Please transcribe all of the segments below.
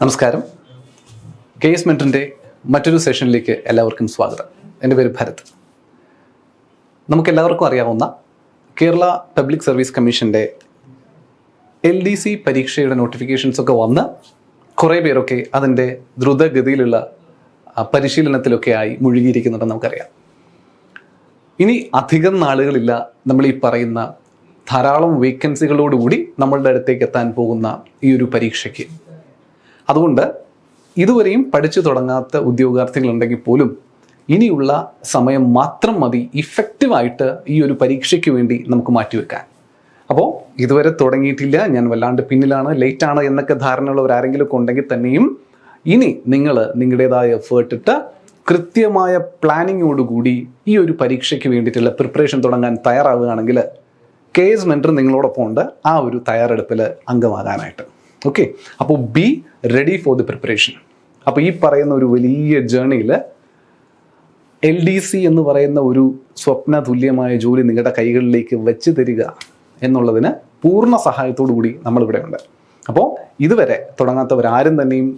നമസ്കാരം. കേസ് മെൻറ്ററിൻ്റെ മറ്റൊരു സെഷനിലേക്ക് എല്ലാവർക്കും സ്വാഗതം. എൻ്റെ പേര് ഭരത്. നമുക്കെല്ലാവർക്കും അറിയാവുന്ന കേരള പബ്ലിക് സർവീസ് കമ്മീഷൻ്റെ LDC പരീക്ഷയുടെ നോട്ടിഫിക്കേഷൻസൊക്കെ വന്ന് കുറേ പേരൊക്കെ അതിൻ്റെ ദ്രുതഗതിയിലുള്ള പരിശീലനത്തിലൊക്കെ ആയി മുഴുകിയിരിക്കുന്നുണ്ടെന്ന് നമുക്കറിയാം. ഇനി അധികം നാളുകളില്ല നമ്മൾ ഈ പറയുന്ന ധാരാളം വേക്കൻസികളോടുകൂടി നമ്മളുടെ അടുത്തേക്ക് എത്താൻ പോകുന്ന ഈ ഒരു പരീക്ഷയ്ക്ക്. അതുകൊണ്ട് ഇതുവരെയും പഠിച്ചു തുടങ്ങാത്ത ഉദ്യോഗാർത്ഥികളുണ്ടെങ്കിൽ പോലും ഇനിയുള്ള സമയം മാത്രം മതി ഇഫക്റ്റീവായിട്ട് ഈ ഒരു പരീക്ഷയ്ക്ക് വേണ്ടി നമുക്ക് മാറ്റിവെക്കാൻ. അപ്പോൾ ഇതുവരെ തുടങ്ങിയിട്ടില്ല, ഞാൻ വല്ലാണ്ട് പിന്നിലാണ്, ലേറ്റാണ് എന്നൊക്കെ ധാരണയുള്ളവരാരെങ്കിലും ഒക്കെ ഉണ്ടെങ്കിൽ തന്നെയും ഇനി നിങ്ങൾ നിങ്ങളുടേതായ എഫേർട്ട് ഇട്ട് കൃത്യമായ പ്ലാനിങ്ങോടുകൂടി ഈ ഒരു പരീക്ഷയ്ക്ക് വേണ്ടിയിട്ടുള്ള പ്രിപ്പറേഷൻ തുടങ്ങാൻ തയ്യാറാവുകയാണെങ്കിൽ കേസ് മെൻറ്റർ നിങ്ങളോടൊപ്പം ഉണ്ട് ആ ഒരു തയ്യാറെടുപ്പിൽ അംഗമാകാനായിട്ട്. ഓക്കെ, അപ്പോൾ be ready for the preparation. അപ്പോൾ ഈ പറയുന്ന ഒരു വലിയ ജേർണിയിൽ LDC എന്ന് പറയുന്ന ഒരു സ്വപ്ന തുല്യമായ ജോലി നിങ്ങളുടെ കൈകളിലേക്ക് വെച്ച് തരിക എന്നുള്ളതിന് പൂർണ്ണ സഹായത്തോടു കൂടി നമ്മളിവിടെ ഉണ്ട്. അപ്പോൾ ഇതുവരെ തുടങ്ങാത്തവരാരും തന്നെയും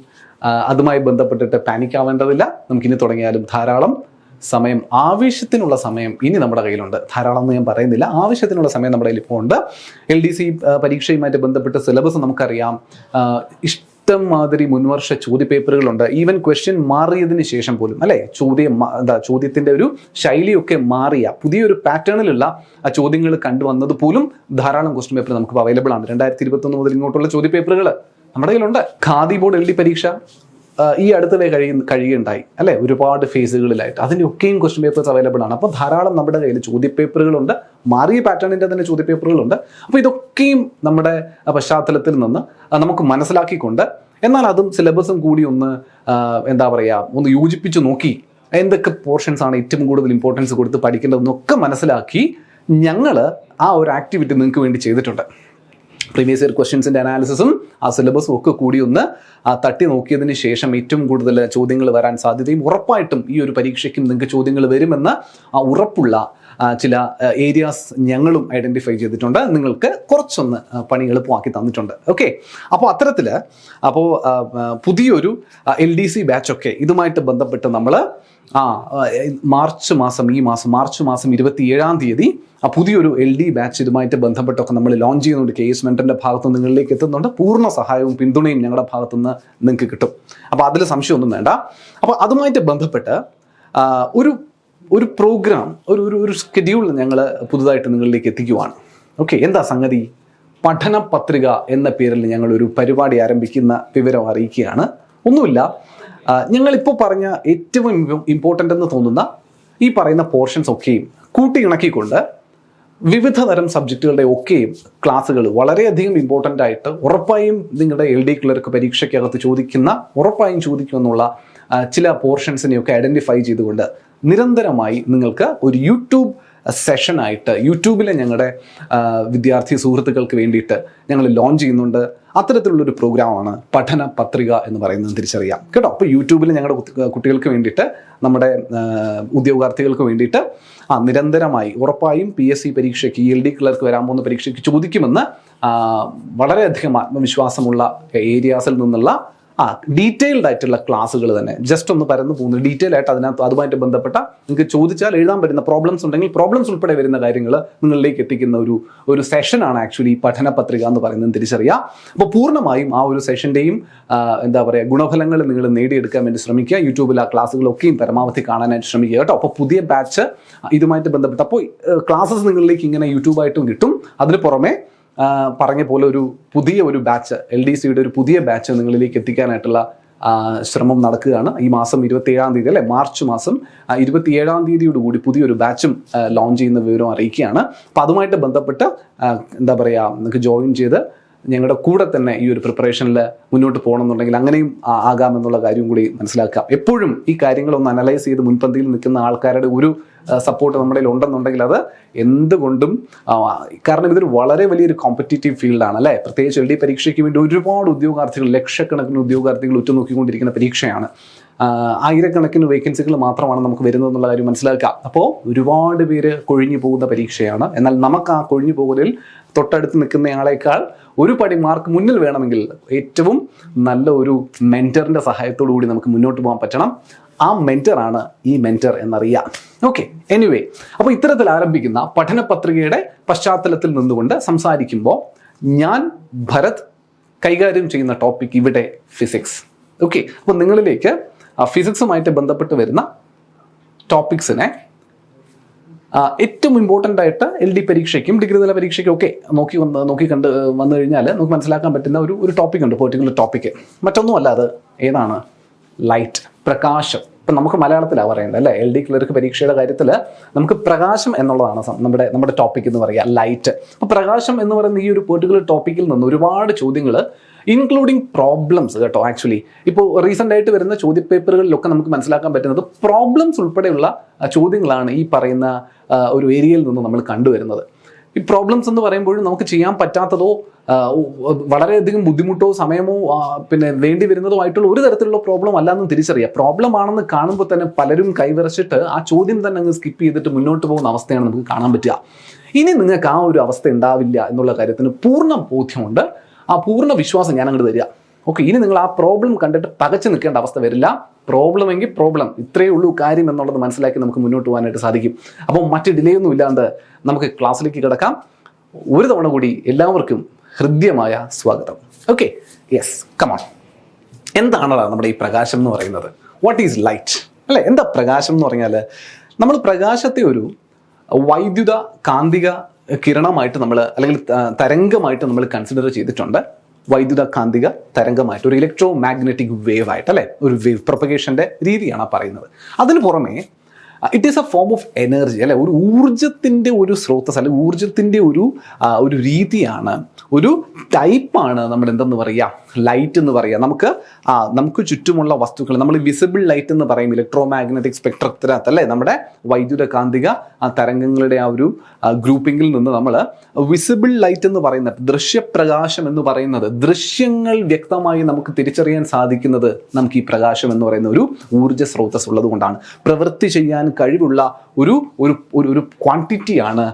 അതുമായി ബന്ധപ്പെട്ടിട്ട് പാനിക് ആവേണ്ടതില്ല. നമുക്കിനി തുടങ്ങിയാലും ധാരാളം സമയം, ആവശ്യത്തിനുള്ള സമയം ഇനി നമ്മുടെ കയ്യിലുണ്ട്. ധാരാളം എന്ന് ഞാൻ പറയുന്നില്ല, ആവശ്യത്തിനുള്ള സമയം നമ്മുടെ കയ്യിൽ ഇപ്പോൾ ഉണ്ട്. LDC പരീക്ഷയുമായിട്ട് ബന്ധപ്പെട്ട് സിലബസ് നമുക്കറിയാം. ഇഷ്ടം മാതിരി മുൻവർഷ ചോദ്യപേപ്പറുകളുണ്ട്. ഈവൻ ക്വസ്റ്റ്യൻ മാറിയതിന് ശേഷം പോലും അല്ലേ, ചോദ്യത്തിൻ്റെ ഒരു ശൈലിയൊക്കെ മാറിയ പുതിയൊരു പാറ്റേണിലുള്ള ആ ചോദ്യങ്ങൾ കണ്ടുവന്നത് പോലും ധാരാളം ക്വസ്റ്റ്യൻ പേപ്പർ നമുക്ക് അവൈലബിൾ ആണ്. 2021 മുതൽ ഇങ്ങോട്ടുള്ള ചോദ്യപേപ്പറുകൾ നമ്മുടെ കയ്യിലുണ്ട്. ഖാദി ബോർഡ് LD പരീക്ഷ ഈ അടുത്തിടെ കഴിയുണ്ടായി അല്ലേ, ഒരുപാട് ഫേസുകളിലായിട്ട്. അതിൻ്റെയൊക്കെയും ക്വസ്റ്റ്യൻ പേപ്പേഴ്സ് അവൈലബിൾ ആണ്. അപ്പോൾ ധാരാളം നമ്മുടെ കയ്യിൽ ചോദ്യപേപ്പറുകളുണ്ട്, മാറിയ പാറ്റേണിൻ്റെ തന്നെ ചോദ്യപേപ്പറുകളുണ്ട്. അപ്പോൾ ഇതൊക്കെയും നമ്മുടെ പശ്ചാത്തലത്തിൽ നിന്ന് നമുക്ക് മനസ്സിലാക്കിക്കൊണ്ട്, എന്നാൽ അതും സിലബസും കൂടി ഒന്ന് ഒന്ന് യോജിപ്പിച്ച് നോക്കി എന്തൊക്കെ പോർഷൻസ് ആണ് ഏറ്റവും കൂടുതൽ ഇമ്പോർട്ടൻസ് കൊടുത്ത് പഠിക്കേണ്ടതെന്നൊക്കെ മനസ്സിലാക്കി ഞങ്ങൾ ആ ഒരു ആക്ടിവിറ്റി നിങ്ങൾക്ക് വേണ്ടി ചെയ്തിട്ടുണ്ട്. പ്രീവിയസ് ഇയർ ക്വസ്റ്റ്യൻസിൻ്റെ അനാലിസിസും ആ സിലബസും ഒക്കെ കൂടി ഒന്ന് തട്ടി നോക്കിയതിന് ശേഷം ഏറ്റവും കൂടുതൽ ചോദ്യങ്ങൾ വരാൻ സാധ്യതയും ഉറപ്പായിട്ടും ഈ ഒരു പരീക്ഷയ്ക്കും നിങ്ങൾക്ക് ചോദ്യങ്ങൾ വരുമെന്ന് ഉറപ്പുള്ള ചില ഏരിയാസ് ഞങ്ങളും ഐഡൻറ്റിഫൈ ചെയ്തിട്ടുണ്ട്. നിങ്ങൾക്ക് കുറച്ചൊന്ന് പണി എളുപ്പമാക്കി തന്നിട്ടുണ്ട്. ഓക്കെ, അപ്പോൾ അത്തരത്തിൽ പുതിയൊരു LDC ബാച്ചൊക്കെ ഇതുമായിട്ട് ബന്ധപ്പെട്ട് നമ്മൾ മാർച്ച് മാസം 27-ാം തീയതി പുതിയൊരു LD ബാച്ച് ഇതുമായിട്ട് ബന്ധപ്പെട്ടൊക്കെ നമ്മൾ ലോഞ്ച് ചെയ്യുന്നുണ്ട്. കേസ് മെൻറ്ററിൻ്റെ ഭാഗത്ത് നിന്ന് നിങ്ങളിലേക്ക് എത്തുന്നുണ്ട്. പൂർണ്ണ സഹായവും പിന്തുണയും ഞങ്ങളുടെ ഭാഗത്തുനിന്ന് നിങ്ങൾക്ക് കിട്ടും. അപ്പോൾ അതിൽ സംശയമൊന്നും വേണ്ട. അപ്പോൾ അതുമായിട്ട് ബന്ധപ്പെട്ട് ഒരു പ്രോഗ്രാം, ഒരു സ്കെഡ്യൂൾ ഞങ്ങൾ പുതുതായിട്ട് നിങ്ങളിലേക്ക് എത്തിക്കുവാണ്. ഓക്കെ, എന്താ സംഗതി? പഠന പത്രിക എന്ന പേരിൽ ഞങ്ങളൊരു പരിപാടി ആരംഭിക്കുന്ന വിവരം അറിയിക്കുകയാണ്. ഒന്നുമില്ല, ഞങ്ങളിപ്പോൾ പറഞ്ഞ ഏറ്റവും ഇമ്പോർട്ടൻ്റ് എന്ന് തോന്നുന്ന ഈ പറയുന്ന പോർഷൻസ് ഒക്കെയും കൂട്ടി ഇണക്കിക്കൊണ്ട് വിവിധ തരം സബ്ജക്റ്റുകളുടെ ഒക്കെയും ക്ലാസ്സുകൾ വളരെയധികം ഇമ്പോർട്ടൻ്റ് ആയിട്ട് ഉറപ്പായും നിങ്ങളുടെ LD ക്ലർക്ക് പരീക്ഷയ്ക്കകത്ത് ഉറപ്പായും ചോദിക്കുമെന്നുള്ള ചില പോർഷൻസിനെയൊക്കെ ഐഡൻറ്റിഫൈ ചെയ്തുകൊണ്ട് നിരന്തരമായി നിങ്ങൾക്ക് ഒരു യൂട്യൂബ് സെഷനായിട്ട് യൂട്യൂബിലെ ഞങ്ങളുടെ വിദ്യാർത്ഥി സുഹൃത്തുക്കൾക്ക് വേണ്ടിയിട്ട് ഞങ്ങൾ ലോഞ്ച് ചെയ്യുന്നുണ്ട്. അത്തരത്തിലുള്ളൊരു പ്രോഗ്രാമാണ് പഠന പത്രിക എന്ന് പറയുന്നത് തിരിച്ചറിയാം കേട്ടോ. അപ്പോൾ യൂട്യൂബിൽ ഞങ്ങളുടെ കുട്ടികൾക്ക് വേണ്ടിയിട്ട്, നമ്മുടെ ഉദ്യോഗാർത്ഥികൾക്ക് വേണ്ടിയിട്ട് നിരന്തരമായി ഉറപ്പായും PSC പരീക്ഷയ്ക്ക്, LD ക്ലർക്ക് വരാൻ പോകുന്ന പരീക്ഷയ്ക്ക് ചോദിക്കുമെന്ന് വളരെയധികം ആത്മവിശ്വാസമുള്ള ഏരിയാസിൽ നിന്നുള്ള ഡീറ്റെയിൽഡ് ആയിട്ടുള്ള ക്ലാസ്സുകൾ തന്നെ, ജസ്റ്റ് ഒന്ന് പരന്നു പോകുന്നു ഡീറ്റെയിൽ ആയിട്ട് അതുമായിട്ട് ബന്ധപ്പെട്ട നിങ്ങൾക്ക് ചോദിച്ചാൽ എഴുതാൻ പറ്റുന്ന പ്രോബ്ലംസ് ഉണ്ടെങ്കിൽ പ്രോബ്ലംസ് ഉൾപ്പെടെ വരുന്ന കാര്യങ്ങൾ നിങ്ങളിലേക്ക് എത്തിക്കുന്ന ഒരു സെഷനാണ് ആക്ച്വലി പഠന പത്രിക എന്ന് പറയുന്നത് തിരിച്ചറിയാം. അപ്പോൾ പൂർണ്ണമായും ആ ഒരു സെഷൻ്റെയും ഗുണഫലങ്ങൾ നിങ്ങൾ നേടിയെടുക്കാൻ വേണ്ടി ശ്രമിക്കുക. യൂട്യൂബിൽ ആ ക്ലാസ്സുകളൊക്കെയും പരമാവധി കാണാനായിട്ട് ശ്രമിക്കുക കേട്ടോ. അപ്പോൾ പുതിയ ബാച്ച് ഇതുമായിട്ട് ബന്ധപ്പെട്ട് അപ്പോൾ ക്ലാസ്സസ് നിങ്ങളിലേക്ക് ഇങ്ങനെ യൂട്യൂബായിട്ടും കിട്ടും. അതിന് പുറമെ പറഞ്ഞ പോലെ പുതിയ ബാച്ച്, LDCയുടെ ഒരു പുതിയ ബാച്ച് നിങ്ങളിലേക്ക് എത്തിക്കാനായിട്ടുള്ള ശ്രമം നടക്കുകയാണ്. ഈ മാസം 27-ാം തീയതി അല്ലേ, മാർച്ച് മാസം 27-ാം തീയതിയോടുകൂടി പുതിയൊരു ബാച്ചും ലോഞ്ച് ചെയ്യുന്ന വിവരം അറിയിക്കുകയാണ്. അപ്പോൾ അതുമായിട്ട് ബന്ധപ്പെട്ട് നിങ്ങൾക്ക് ജോയിൻ ചെയ്ത് ഞങ്ങളുടെ കൂടെ തന്നെ ഈ ഒരു പ്രിപ്പറേഷനിൽ മുന്നോട്ട് പോകണമെന്നുണ്ടെങ്കിൽ അങ്ങനെയും ആകാമെന്നുള്ള കാര്യം കൂടി മനസ്സിലാക്കാം. എപ്പോഴും ഈ കാര്യങ്ങളൊന്ന് അനലൈസ് ചെയ്ത് മുൻപന്തിയിൽ നിൽക്കുന്ന ആൾക്കാരുടെ ഒരു സപ്പോർട്ട് നമ്മുടെ ഉണ്ടെന്നുണ്ടെങ്കിൽ അത് എന്തുകൊണ്ടും, കാരണം ഇതൊരു വളരെ വലിയൊരു കോമ്പറ്റീറ്റീവ് ഫീൽഡാണ് അല്ലേ. പ്രത്യേകിച്ച് LD പരീക്ഷയ്ക്ക് വേണ്ടി ഒരുപാട് ഉദ്യോഗാർത്ഥികൾ, ലക്ഷക്കണക്കിന് ഉദ്യോഗാർത്ഥികൾ ഉറ്റുനോക്കിക്കൊണ്ടിരിക്കുന്ന പരീക്ഷയാണ്. ആയിരക്കണക്കിന് വേക്കൻസികൾ മാത്രമാണ് നമുക്ക് വരുന്നത് എന്നുള്ള കാര്യം മനസ്സിലാക്കുക. അപ്പോൾ ഒരുപാട് പേര് കൊഴിഞ്ഞു പോകുന്ന പരീക്ഷയാണ്. എന്നാൽ നമുക്ക് ആ കൊഴിഞ്ഞു പോകലിൽ തൊട്ടടുത്ത് നിൽക്കുന്നയാളേക്കാൾ ഒരു പടി മാർക്ക് മുന്നിൽ വേണമെങ്കിൽ ഏറ്റവും നല്ല ഒരു മെൻറ്ററിൻ്റെ സഹായത്തോടു കൂടി നമുക്ക് മുന്നോട്ട് പോകാൻ പറ്റണം. ആ മെൻറ്ററാണ് ഈ മെൻറ്റർ എന്നറിയാം. ഓക്കെ, എനിവേ, അപ്പോൾ ഇത്തരത്തിൽ ആരംഭിക്കുന്ന പഠന പത്രികയുടെ പശ്ചാത്തലത്തിൽ നിന്നുകൊണ്ട് സംസാരിക്കുമ്പോൾ ഞാൻ ഭരത് കൈകാര്യം ചെയ്യുന്ന ടോപ്പിക് ഇവിടെ ഫിസിക്സ്. ഓക്കെ, അപ്പോൾ നിങ്ങളിലേക്ക് ഫിസിക്സുമായിട്ട് ബന്ധപ്പെട്ട് വരുന്ന ടോപ്പിക്സിനെ ഏറ്റവും ഇമ്പോർട്ടൻ്റ് ആയിട്ട് LD പരീക്ഷയ്ക്കും ഡിഗ്രി തല പരീക്ഷയ്ക്കും ഒക്കെ നോക്കി കണ്ട് വന്നു കഴിഞ്ഞാൽ നമുക്ക് മനസ്സിലാക്കാൻ പറ്റുന്ന ഒരു ടോപ്പിക് ഉണ്ട്, പെർട്ടിക്കുലർ ടോപ്പിക്ക്. മറ്റൊന്നുമല്ല, അത് ഏതാണ്? ലൈറ്റ്, പ്രകാശം. ഇപ്പം നമുക്ക് മലയാളത്തിലാണ് പറയുന്നത് അല്ലേ? LD ക്ലർക്ക് പരീക്ഷയുടെ കാര്യത്തിൽ നമുക്ക് പ്രകാശം എന്നുള്ളതാണ് നമ്മുടെ ടോപ്പിക് എന്ന് പറയുക, ലൈറ്റ്. അപ്പോൾ പ്രകാശം എന്ന് പറയുന്ന ഈ ഒരു പെർട്ടിക്കുലർ ടോപ്പിക്കിൽ നിന്ന് ഒരുപാട് ചോദ്യങ്ങൾ, ഇൻക്ലൂഡിങ് പ്രോബ്ലംസ് കേട്ടോ. ആക്ച്വലി ഇപ്പോൾ റീസെൻ്റ് ആയിട്ട് വരുന്ന ചോദ്യപേപ്പറുകളിലൊക്കെ നമുക്ക് മനസ്സിലാക്കാൻ പറ്റുന്നത് പ്രോബ്ലംസ് ഉൾപ്പെടെയുള്ള ചോദ്യങ്ങളാണ് ഈ പറയുന്ന ഒരു ഏരിയയിൽ നിന്ന് നമ്മൾ കണ്ടുവരുന്നത്. ഈ പ്രോബ്ലംസ് എന്ന് പറയുമ്പോഴും നമുക്ക് ചെയ്യാൻ പറ്റാത്തതോ വളരെയധികം ബുദ്ധിമുട്ടോ സമയമോ പിന്നെ വേണ്ടി വരുന്നതോ ആയിട്ടുള്ള ഒരു തരത്തിലുള്ള പ്രോബ്ലം അല്ലാന്ന് തിരിച്ചറിയാം. പ്രോബ്ലം ആണെന്ന് കാണുമ്പോൾ തന്നെ പലരും കൈവരച്ചിട്ട് ആ ചോദ്യം തന്നെ അങ്ങ് സ്കിപ്പ് ചെയ്തിട്ട് മുന്നോട്ട് പോകുന്ന അവസ്ഥയാണ് നമുക്ക് കാണാൻ പറ്റുക. ഇനി നിങ്ങൾക്ക് ആ ഒരു അവസ്ഥ ഉണ്ടാവില്ല എന്നുള്ള കാര്യത്തിന് പൂർണ്ണ ബോധ്യമുണ്ട്. ആ പൂർണ്ണ വിശ്വാസം ഞാൻ അങ്ങോട്ട് തരിക. ഓക്കെ, ഇനി നിങ്ങൾ ആ പ്രോബ്ലം കണ്ടിട്ട് പകച്ചു നിൽക്കേണ്ട അവസ്ഥ വരില്ല. പ്രോബ്ലം എങ്കിൽ പ്രോബ്ലം, ഇത്രയേ ഉള്ളൂ കാര്യം എന്നുള്ളത് മനസ്സിലാക്കി നമുക്ക് മുന്നോട്ട് പോകാനായിട്ട് സാധിക്കും. അപ്പോൾ മറ്റ് ഡിലേ ഒന്നും ഇല്ലാണ്ട് നമുക്ക് ക്ലാസ്സിലേക്ക് കിടക്കാം. ഒരു തവണ കൂടി എല്ലാവർക്കും ഹൃദ്യമായ സ്വാഗതം. Okay, yes, come on. എന്താണ് നമ്മുടെ ഈ പ്രകാശം എന്ന് പറയുന്നത്? വാട്ട് ഈസ് ലൈറ്റ് അല്ലേ? എന്താ പ്രകാശം എന്ന് പറഞ്ഞാൽ, നമ്മൾ പ്രകാശത്തെ ഒരു വൈദ്യുത കാന്തിക കിരണമായിട്ട് നമ്മൾ അല്ലെങ്കിൽ തരംഗമായിട്ട് നമ്മൾ കൺസിഡർ ചെയ്തിട്ടുണ്ട്. വൈദ്യുത കാന്തിക തരംഗമായിട്ട്, ഒരു ഇലക്ട്രോ മാഗ്നറ്റിക് വേവ് ആയിട്ട് അല്ലേ, ഒരു വേവ് പ്രൊപ്പഗേഷൻ്റെ രീതിയാണ് പറയുന്നത്. അതിന് പുറമെ it is A form of energy അല്ലെ, ഒരു ഊർജത്തിൻ്റെ ഒരു സ്രോതസ് അല്ലെങ്കിൽ ഊർജത്തിൻ്റെ ഒരു രീതിയാണ്, ഒരു ടൈപ്പാണ് നമ്മൾ എന്തെന്ന് പറയുക, ലൈറ്റ് എന്ന് പറയുക. നമുക്ക് ചുറ്റുമുള്ള വസ്തുക്കൾ നമ്മൾ വിസിബിൾ ലൈറ്റ് എന്ന് പറയും ഇലക്ട്രോ മാഗ്നറ്റിക് സ്പെക്ട്രത്തിനകത്ത് അല്ലേ. നമ്മുടെ വൈദ്യുത കാന്തിക തരംഗങ്ങളുടെ ആ ഒരു ഗ്രൂപ്പിങ്ങിൽ നിന്ന് നമ്മൾ വിസിബിൾ ലൈറ്റ് എന്ന് പറയുന്നത്, ദൃശ്യപ്രകാശം എന്ന് പറയുന്നത്, ദൃശ്യങ്ങൾ വ്യക്തമായി നമുക്ക് തിരിച്ചറിയാൻ സാധിക്കുന്നത് നമുക്ക് ഈ പ്രകാശം എന്ന് പറയുന്ന ഒരു ഊർജ്ജ സ്രോതസ് ഉള്ളത് കൊണ്ടാണ്. പ്രവൃത്തി ചെയ്യാൻ കഴിവുള്ള ഒരു ക്വാണ്ടിറ്റിയാണ്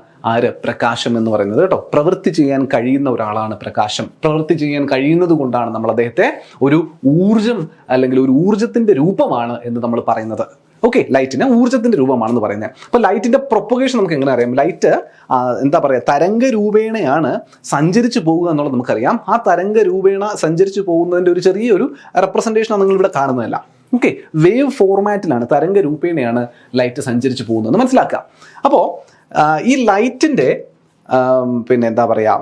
പ്രകാശം എന്ന് പറയുന്നത് കേട്ടോ. പ്രവൃത്തി ചെയ്യാൻ കഴിയുന്ന ഒരാളാണ് പ്രകാശം. പ്രവൃത്തി ചെയ്യാൻ കഴിയുന്നത് കൊണ്ടാണ് നമ്മൾ അദ്ദേഹത്തെ ഒരു ഊർജം അല്ലെങ്കിൽ ഒരു ഊർജത്തിന്റെ രൂപമാണ് എന്ന് നമ്മൾ പറയുന്നത്. ഓക്കെ, ലൈറ്റിന് ഊർജത്തിന്റെ രൂപമാണെന്ന് പറയുന്നത്. അപ്പോൾ ലൈറ്റിന്റെ പ്രൊപ്പഗേഷൻ നമുക്ക് എങ്ങനെ അറിയാം? ലൈറ്റ് എന്താ പറയുക, തരംഗ രൂപേണയാണ് സഞ്ചരിച്ചു പോകുക എന്നുള്ളത് നമുക്കറിയാം. ആ തരംഗ രൂപേണ സഞ്ചരിച്ചു പോകുന്നതിൻ്റെ ഒരു ചെറിയൊരു റെപ്രസെൻറ്റേഷനാണ് നിങ്ങളിവിടെ കാണുന്നതല്ല. ഓക്കെ, വേവ് ഫോർമാറ്റിലാണ്, തരംഗ രൂപേണയാണ് ലൈറ്റ് സഞ്ചരിച്ചു പോകുന്നത് മനസ്സിലാക്കുക. അപ്പോൾ ഈ ലൈറ്റിൻ്റെ പിന്നെ എന്താ പറയുക,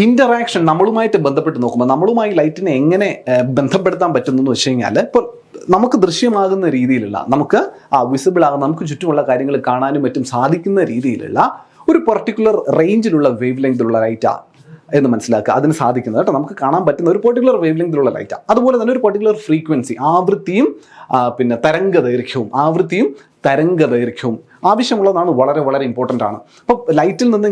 ഇൻ്ററാക്ഷൻ നമ്മളുമായിട്ട് ബന്ധപ്പെട്ട് നോക്കുമ്പോൾ നമ്മളുമായി ലൈറ്റിനെ എങ്ങനെ ബന്ധപ്പെടുത്താൻ പറ്റുന്നു വെച്ച് കഴിഞ്ഞാൽ, ഇപ്പോൾ നമുക്ക് ദൃശ്യമാകുന്ന രീതിയിലുള്ള, നമുക്ക് വിസിബിൾ ആകുന്ന, നമുക്ക് ചുറ്റുമുള്ള കാര്യങ്ങൾ കാണാനും മറ്റും സാധിക്കുന്ന രീതിയിലുള്ള ഒരു പർട്ടിക്കുലർ റേഞ്ചിലുള്ള വേവ് ലെങ്തിലുള്ള ലൈറ്റാണ് എന്ന് മനസ്സിലാക്കുക. അതിന് സാധിക്കുന്നത് കേട്ടോ, നമുക്ക് കാണാൻ പറ്റുന്ന ഒരു പെർട്ടിക്കുലർ വേവ് ലെങ്തിലുള്ള ലൈറ്റാണ്. അതുപോലെ തന്നെ ഒരു പെർട്ടിക്കുലർ ഫ്രീക്വൻസി, ആവൃത്തിയും പിന്നെ തരംഗദൈർഘ്യവും ആവശ്യമുള്ളതാണ്. വളരെ വളരെ ഇമ്പോർട്ടൻ്റ് ആണ്. അപ്പോൾ ലൈറ്റിൽ നിന്ന്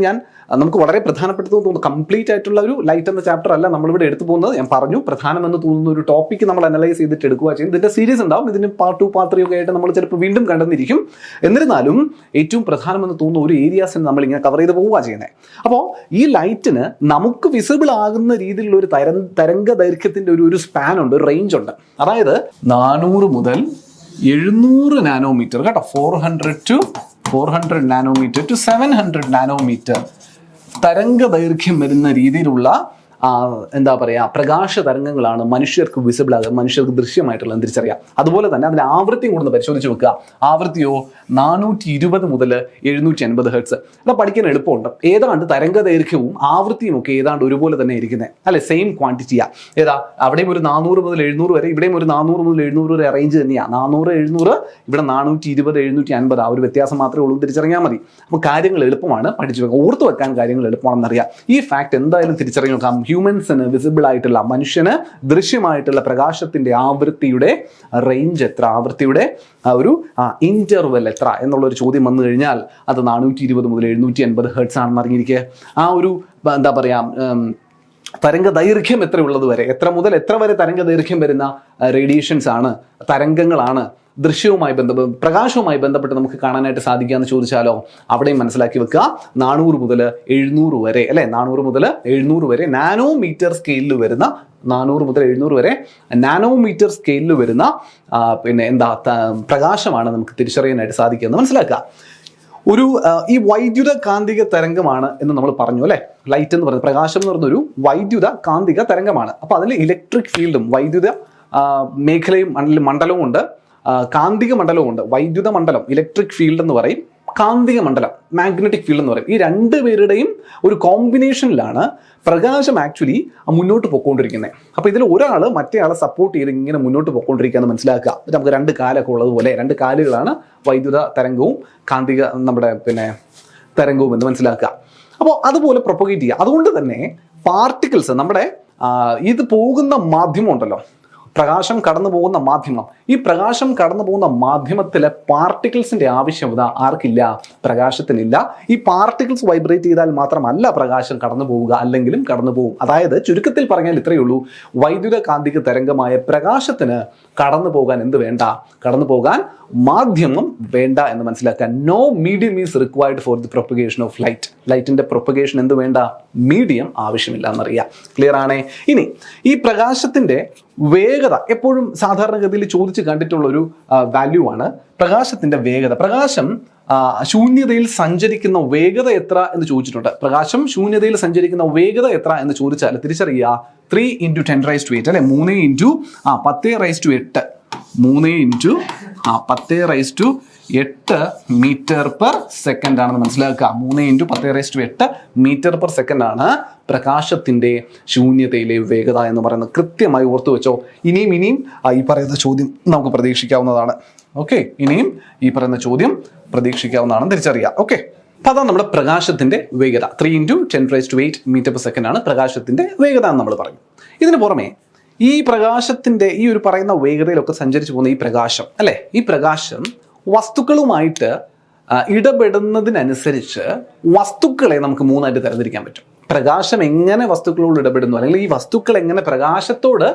നമുക്ക് വളരെ പ്രധാനപ്പെട്ടത് തോന്നുന്നു, കംപ്ലീറ്റ് ആയിട്ടുള്ള ഒരു ലൈറ്റ് എന്ന ചാപ്റ്റർ അല്ല നമ്മളിവിടെ എടുത്തു പോകുന്നത്. ഞാൻ പറഞ്ഞു, പ്രധാനമെന്ന് തോന്നുന്ന ഒരു ടോപ്പിക്ക് നമ്മൾ അനലൈസ് ചെയ്തിട്ട് എടുക്കുക ചെയ്യുന്നത്. ഇതിൻ്റെ സീരീസ് ഉണ്ടാവും, ഇതിന് പാർട്ട് 2 പാർട്ട് 3 ഒക്കെ ആയിട്ട് നമ്മൾ ചിലപ്പോൾ വീണ്ടും കണ്ടെന്നിരിക്കും. എന്നിരുന്നാലും ഏറ്റവും പ്രധാനമെന്ന് തോന്നുന്ന ഒരു ഏരിയാസിന് നമ്മളിങ്ങനെ കവർ ചെയ്ത് പോവുക ചെയ്യുന്നത്. അപ്പോൾ ഈ ലൈറ്റിന് നമുക്ക് വിസിബിൾ ആകുന്ന രീതിയിലുള്ള ഒരു തരംഗ ദൈർഘ്യത്തിൻ്റെ ഒരു സ്പാൻ ഉണ്ട്, ഒരു റേഞ്ച് ഉണ്ട്. അതായത് 400 മുതൽ 700 നാനോമീറ്റർ കേട്ടോ, 400 നാനോമീറ്റർ ടു 700 നാനോമീറ്റർ തരംഗ ദൈർഘ്യം വരുന്ന രീതിയിലുള്ള എന്താ പറയുക, പ്രകാശ തരംഗങ്ങളാണ് മനുഷ്യർക്ക് വിസിബിൾ ആകുക, മനുഷ്യർക്ക് ദൃശ്യമായിട്ടുള്ള തിരിച്ചറിയാം. അതുപോലെ തന്നെ അതിൻ്റെ ആവൃത്തിയും കൂടെ പരിശോധിച്ച് വെക്കുക. ആവൃത്തിയോ 420 മുതൽ 750 ഹെർട്സ്. അത് പഠിക്കാൻ എളുപ്പമുണ്ട്. ഏതാണ്ട് തരംഗ ദൈർഘ്യവും ആവൃത്തിയും ഒക്കെ ഏതാണ്ട് ഒരുപോലെ തന്നെ ഇരിക്കുന്നത് അല്ലെ, സെയിം ക്വാണ്ടിറ്റിയാണ്. അവിടെയും ഒരു 400 മുതൽ 700 വരെ, ഇവിടെയും ഒരു 400 മുതൽ 700 വരെ റേഞ്ച് തന്നെയാണ്. 400 700, ഇവിടെ 420 750, ആ ഒരു വ്യത്യാസം മാത്രമേ ഉള്ളൂ, തിരിച്ചറിയാൻ മതി. അപ്പോൾ കാര്യങ്ങൾ എളുപ്പമാണ്, പഠിച്ചു വെക്കാം, ഓർത്തു വെക്കാൻ കാര്യങ്ങൾ എളുപ്പമാണെന്നറിയാം. ഈ ഫാക്ട് എന്തായാലും തിരിച്ചറിഞ്ഞു നോക്കാം. ഹ്യൂമൻസിന് വിസിബിൾ ആയിട്ടുള്ള, മനുഷ്യന് ദൃശ്യമായിട്ടുള്ള പ്രകാശത്തിന്റെ ആവൃത്തിയുടെ റേഞ്ച് എത്ര, ആവൃത്തിയുടെ ഒരു ഇന്റർവെൽ എത്ര എന്നുള്ളൊരു ചോദ്യം വന്നു കഴിഞ്ഞാൽ അത് 420 മുതൽ 750 ഹെർട്സ് ആണെന്ന് അറിഞ്ഞിരിക്കുക. ആ ഒരു എന്താ പറയുക, തരംഗ ദൈർഘ്യം എത്രയുള്ളത് വരെ, എത്ര മുതൽ എത്ര വരെ തരംഗ ദൈർഘ്യം വരുന്ന റേഡിയേഷൻസ് ആണ്, തരംഗങ്ങളാണ് ദൃശ്യവുമായി ബന്ധപ്പെട്ട് പ്രകാശവുമായി ബന്ധപ്പെട്ട് നമുക്ക് കാണാനായിട്ട് സാധിക്കുക എന്ന് ചോദിച്ചാലോ അവിടെയും മനസ്സിലാക്കി വെക്കുക. 400 മുതൽ 700 വരെ അല്ലെ, 400 മുതൽ 700 വരെ നാനോമീറ്റർ സ്കെയിലിൽ വരുന്ന 400 മുതൽ 700 വരെ നാനോമീറ്റർ സ്കെയിലിൽ വരുന്ന പിന്നെ പ്രകാശമാണ് നമുക്ക് തിരിച്ചറിയാനായിട്ട് സാധിക്കുക എന്ന് മനസ്സിലാക്കുക. ഈ വൈദ്യുത കാന്തിക തരംഗമാണ് എന്ന് നമ്മൾ പറഞ്ഞു അല്ലെ. ലൈറ്റ് എന്ന് പറയുന്നത്, പ്രകാശം എന്ന് പറയുന്ന ഒരു വൈദ്യുത കാന്തിക തരംഗമാണ്. അപ്പൊ അതിൽ ഇലക്ട്രിക് ഫീൽഡും വൈദ്യുത മേഖലയും മണ്ഡലവും ഉണ്ട്, കാന്തിക മണ്ഡലവും ഉണ്ട്. വൈദ്യുത മണ്ഡലം ഇലക്ട്രിക് ഫീൽഡ് എന്ന് പറയും, കാന്തിക മണ്ഡലം മാഗ്നറ്റിക് ഫീൽഡ് എന്ന് പറയും. ഈ രണ്ടുപേരുടെയും ഒരു കോമ്പിനേഷനിലാണ് പ്രകാശം ആക്ച്വലി മുന്നോട്ട് പോയിക്കൊണ്ടിരിക്കുന്നത്. അപ്പോൾ ഇതിൽ ഒരാൾ മറ്റേ ആളെ സപ്പോർട്ട് ചെയ്ത് ഇങ്ങനെ മുന്നോട്ട് പോയിക്കൊണ്ടിരിക്കുക എന്ന് മനസ്സിലാക്കുക. നമുക്ക് 2 കാലൊക്കെ ഉള്ളതുപോലെ 2 കാലുകളാണ് വൈദ്യുത തരംഗവും കാന്തിക നമ്മുടെ തരംഗവും എന്ന് മനസ്സിലാക്കുക. അപ്പോൾ അതുപോലെ പ്രൊപ്പഗേറ്റ് ചെയ്യുക. അതുകൊണ്ട് തന്നെ പാർട്ടിക്കിൾസ് നമ്മുടെ ഇത് പോകുന്ന മാധ്യമം ഉണ്ടല്ലോ, പ്രകാശം കടന്നു പോകുന്ന മാധ്യമം, ഈ പ്രകാശം കടന്നു പോകുന്ന മാധ്യമത്തിലെ പാർട്ടിക്കിൾസിന്റെ ആവശ്യകത ആർക്കില്ല? പ്രകാശത്തിനില്ല. ഈ പാർട്ടിക്കിൾസ് വൈബ്രേറ്റ് ചെയ്താൽ മാത്രമല്ല പ്രകാശം കടന്നു പോവുക, അല്ലെങ്കിലും കടന്നു പോകും. അതായത് ചുരുക്കത്തിൽ പറഞ്ഞാൽ ഇത്രയേ ഉള്ളൂ, വൈദ്യുത കാന്തിക തരംഗമായ പ്രകാശത്തിന് കടന്നു പോകാൻ എന്ത് വേണ്ട? കടന്നു പോകാൻ മാധ്യമം വേണ്ട എന്ന് മനസ്സിലാക്കാൻ. No medium is required for the propagation of light. ലൈറ്റിന്റെ പ്രൊപ്പഗേഷൻ എന്ത് വേണ്ട? മീഡിയം ആവശ്യമില്ല എന്നറിയാം. ക്ലിയർ ആണേ? ഇനി ഈ പ്രകാശത്തിന്റെ വേഗത എപ്പോഴും സാധാരണഗതിയിൽ ചോദിച്ച് കണ്ടിട്ടുള്ള ഒരു വാല്യൂ ആണ് പ്രകാശത്തിന്റെ വേഗത. പ്രകാശം ശൂന്യതയിൽ സഞ്ചരിക്കുന്ന വേഗത എത്ര എന്ന് ചോദിച്ചിട്ടുണ്ട്. പ്രകാശം ശൂന്യതയിൽ സഞ്ചരിക്കുന്ന വേഗത എത്ര എന്ന് ചോദിച്ചാൽ തിരിച്ചറിയുക 3 × 10⁸ അല്ലെ, 3 × 10⁸ 3 × 10⁸ മീറ്റർ പെർ സെക്കൻഡ് ആണെന്ന് മനസ്സിലാക്കുക. 3 × 10⁸ മീറ്റർ പെർ സെക്കൻഡ് ആണ് പ്രകാശത്തിന്റെ ശൂന്യതയിലെ വേഗത എന്ന് പറയുന്നത്. കൃത്യമായി ഓർത്തു വെച്ചോ. ഇനിയും ഈ പറയുന്ന ചോദ്യം നമുക്ക് പ്രതീക്ഷിക്കാവുന്നതാണ്. ഓക്കെ, ഇനിയും ഈ പറയുന്ന ചോദ്യം പ്രതീക്ഷിക്കാവുന്നതാണ്, തിരിച്ചറിയാം. ഓക്കെ, അപ്പൊ അതാണ് നമ്മുടെ പ്രകാശത്തിന്റെ വേഗത. 3 × 10⁸ മീറ്റർ പെർ സെക്കൻഡ് ആണ് പ്രകാശത്തിന്റെ വേഗത എന്ന് നമ്മൾ പറഞ്ഞു. ഇതിന് പുറമെ ഈ പ്രകാശത്തിന്റെ ഈ ഒരു പറയുന്ന വേഗതയിലൊക്കെ സഞ്ചരിച്ചു പോകുന്ന ഈ പ്രകാശം അല്ലെ, ഈ പ്രകാശം വസ്തുക്കളുമായിട്ട് ഇടപെടുന്നതിനനുസരിച്ച് വസ്തുക്കളെ നമുക്ക് 3ആയിട്ട് തരംതിരിക്കാൻ പറ്റും. പ്രകാശം എങ്ങനെ വസ്തുക്കളോട് ഇടപെടുന്നു, അല്ലെങ്കിൽ ഈ വസ്തുക്കൾ എങ്ങനെ പ്രകാശത്തോട്